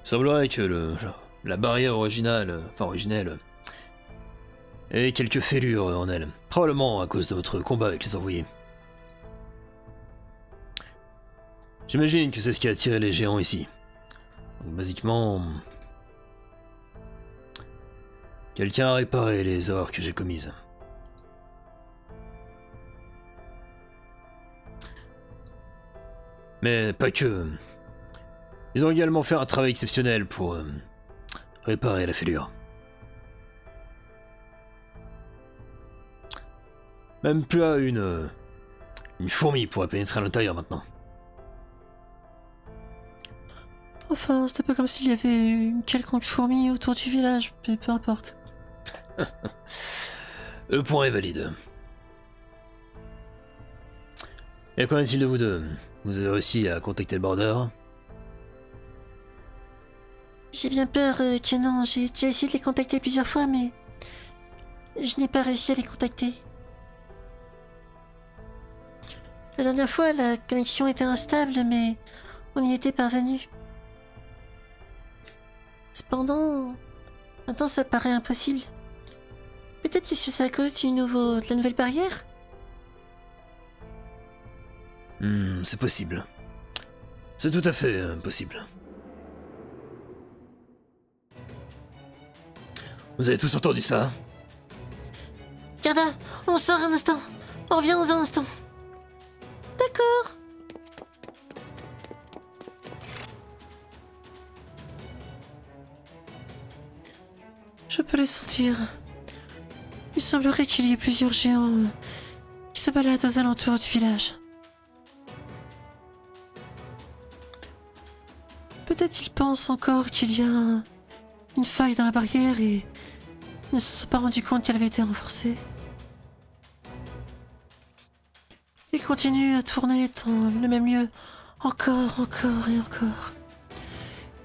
Il semblerait que la barrière originale ait quelques fêlures en elle, probablement à cause de notre combat avec les envoyés. J'imagine que c'est ce qui a attiré les géants ici. Donc, basiquement... quelqu'un a réparé les erreurs que j'ai commises. Mais pas que. Ils ont également fait un travail exceptionnel pour réparer la fêlure. Même plus à une fourmi pourrait pénétrer à l'intérieur maintenant. Enfin, c'était pas comme s'il y avait une quelconque fourmi autour du village, mais peu importe. Le point est valide. Et qu'en est-il de vous deux? Vous avez réussi à contacter le border? j'ai bien peur que non. J'ai déjà essayé de les contacter plusieurs fois, mais je n'ai pas réussi à les contacter. La dernière fois, la connexion était instable, mais on y était parvenu. Cependant, maintenant ça paraît impossible. Peut-être que c'est à cause de la nouvelle barrière? C'est possible. C'est tout à fait possible. Vous avez tous entendu ça? Garda, on sort un instant. On revient dans un instant. D'accord. Je peux les sentir. Il semblerait qu'il y ait plusieurs géants qui se baladent aux alentours du village. Peut-être qu'ils pensent encore qu'il y a une faille dans la barrière et ne se sont pas rendus compte qu'elle avait été renforcée. Ils continuent à tourner dans le même lieu, encore et encore.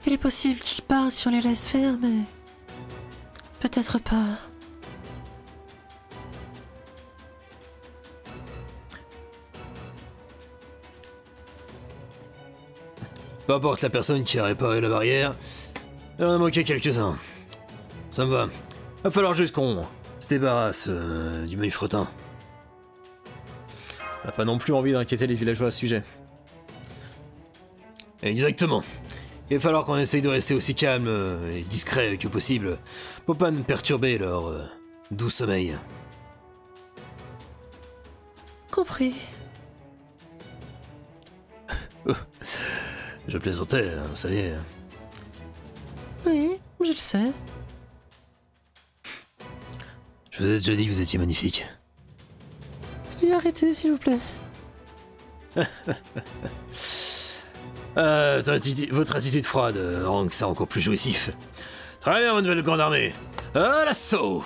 Il est possible qu'ils partent si on les laisse faire, mais peut-être pas. Peu importe la personne qui a réparé la barrière, il en a manqué quelques-uns. Ça me va. Va falloir juste qu'on se débarrasse du menu fretin. On n'a pas non plus envie d'inquiéter les villageois à ce sujet. Exactement. Il va falloir qu'on essaye de rester aussi calme et discret que possible pour pas nous perturber leur doux sommeil. Compris. Je plaisantais, vous savez. Oui, je le sais. Je vous ai déjà dit que vous étiez magnifique. Veuillez arrêter, s'il vous plaît. Votre attitude froide rend ça encore plus jouissif. Très bien, ma nouvelle grande armée. À l'assaut!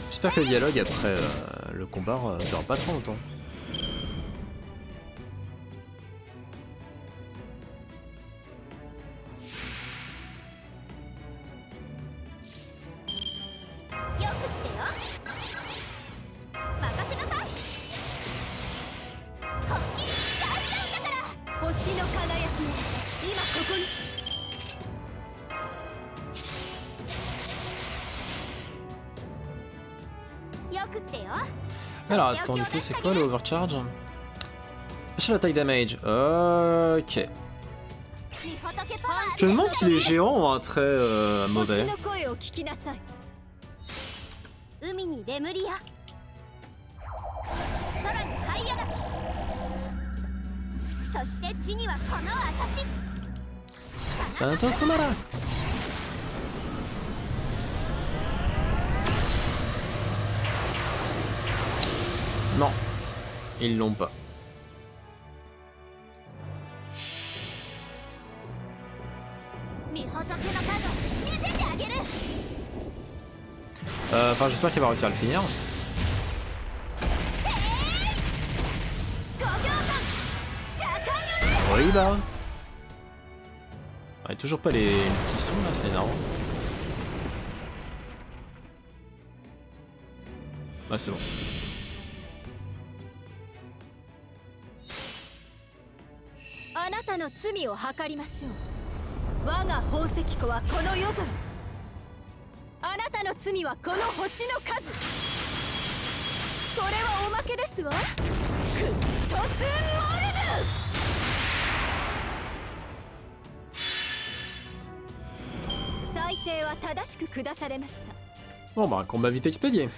J'espère que le dialogue après le combat durera pas trop longtemps. Alors attends, du coup c'est quoi le overcharge? Special attack damage, ok. Je me demande si les géants ont un trait mauvais. C'est un Tokumara. Non, ils l'ont pas. Enfin, j'espère qu'il va réussir à le finir. Oui, bah. Ouais, toujours pas les petits sons là, c'est énorme. Ah, c'est bon. あなたの罪はこの星の数。これはおまけですわ。クストスモルヌ。裁定は正しく下されました。 Bon bah, combat vite expédié.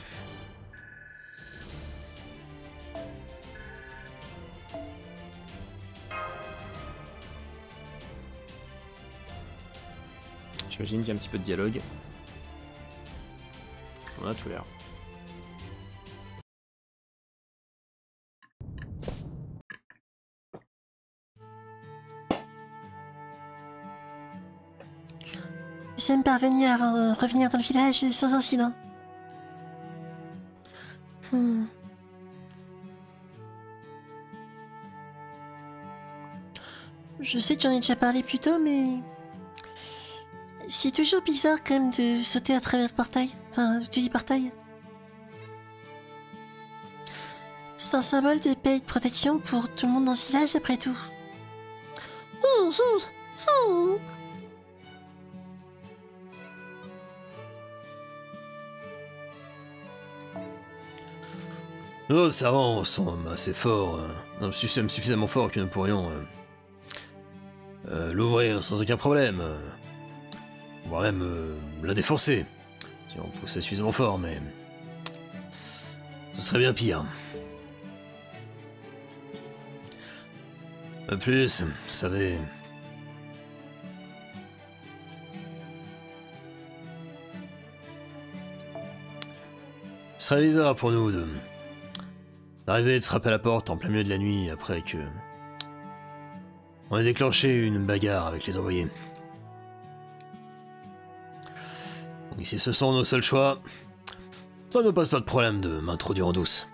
J'imagine qu'il y a un petit peu de dialogue. Ça en a tout l'air. Nous sommes parvenus à revenir dans le village sans incident. Je sais que j'en ai déjà parlé plus tôt, mais... c'est toujours bizarre quand même de sauter à travers le portail. Enfin, tu dis portail. C'est un symbole de paix et de protection pour tout le monde dans ce village après tout. Nos servants sont assez forts, suffisamment forts que nous pourrions l'ouvrir sans aucun problème, voire même la défoncer, si on poussait suffisamment fort, mais ce serait bien pire. De plus, vous savez... ce serait bizarre pour nous d'arriver et de frapper à la porte en plein milieu de la nuit après que... on ait déclenché une bagarre avec les envoyés. Donc si ce sont nos seuls choix, ça ne me pose pas de problème de m'introduire en douce.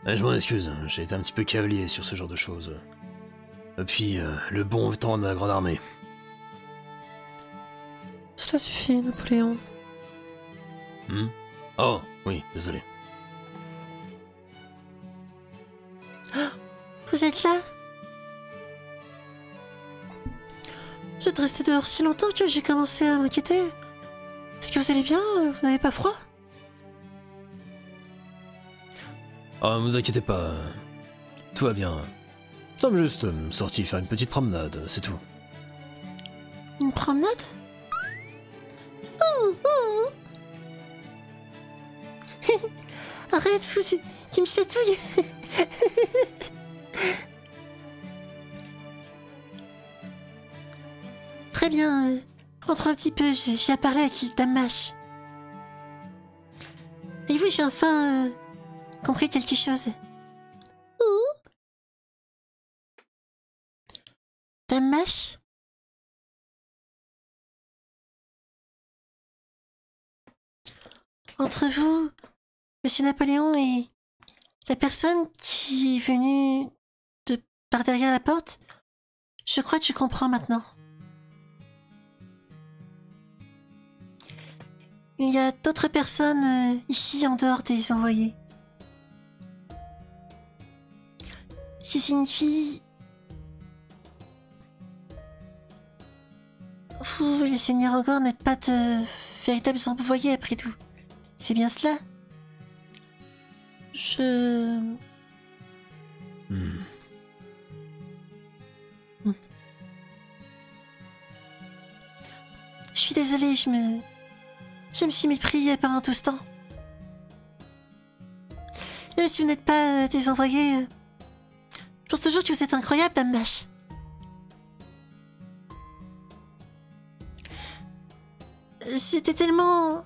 Je m'en excuse, j'ai été un petit peu cavalier sur ce genre de choses. Depuis le bon temps de la Grande Armée. Cela suffit, Napoléon. Oh, oui, désolé. Vous êtes là? Vous êtes resté dehors si longtemps que j'ai commencé à m'inquiéter. Est-ce que vous allez bien? Vous n'avez pas froid? Ah, ne vous inquiétez pas. Tout va bien. Nous sommes juste sortis faire une petite promenade, c'est tout. Une promenade? Arrête, tu me chatouilles. Très bien, rentrons un petit peu, j'ai à parler avec Dame Mash. Et vous, j'ai enfin compris quelque chose. Dame Mash? Entre vous, Monsieur Napoléon et la personne qui est venue par derrière la porte, je crois que je comprends maintenant. Il y a d'autres personnes ici en dehors des envoyés. Ce qui signifie... vous, le Seigneur Ogre, n'êtes pas de véritables envoyés après tout. C'est bien cela? Je suis désolée, je me suis mépris pendant tout ce temps. Même si vous n'êtes pas des envoyés, je pense toujours que vous êtes incroyable, Dame Mash. C'était tellement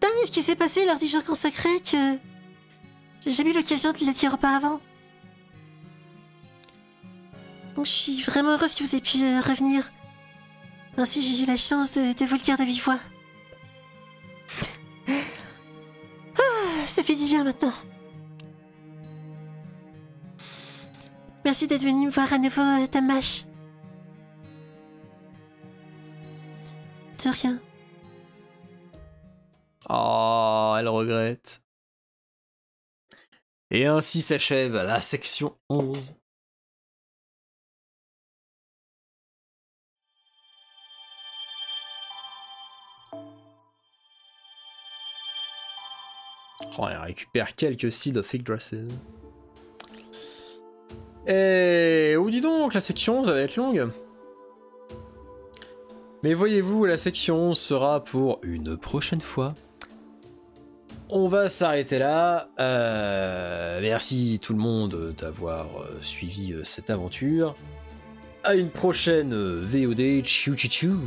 dingue ce qui s'est passé lors du jour consacré que j'ai jamais eu l'occasion de le dire auparavant. Donc je suis vraiment heureuse que vous ayez pu revenir. Ainsi j'ai eu la chance de vous le dire de vive voix. Ça fait du bien maintenant. Merci d'être venu me voir à nouveau, Dame Mash. De rien. Oh, elle regrette. Et ainsi s'achève la section 11 Oh, il récupère quelques Seed of Yggdrasil. Et... oh, dis donc, la section, ça va être longue. Mais voyez-vous, la section sera pour une prochaine fois. On va s'arrêter là. Merci tout le monde d'avoir suivi cette aventure. À une prochaine VOD. Tchou tchou tchou.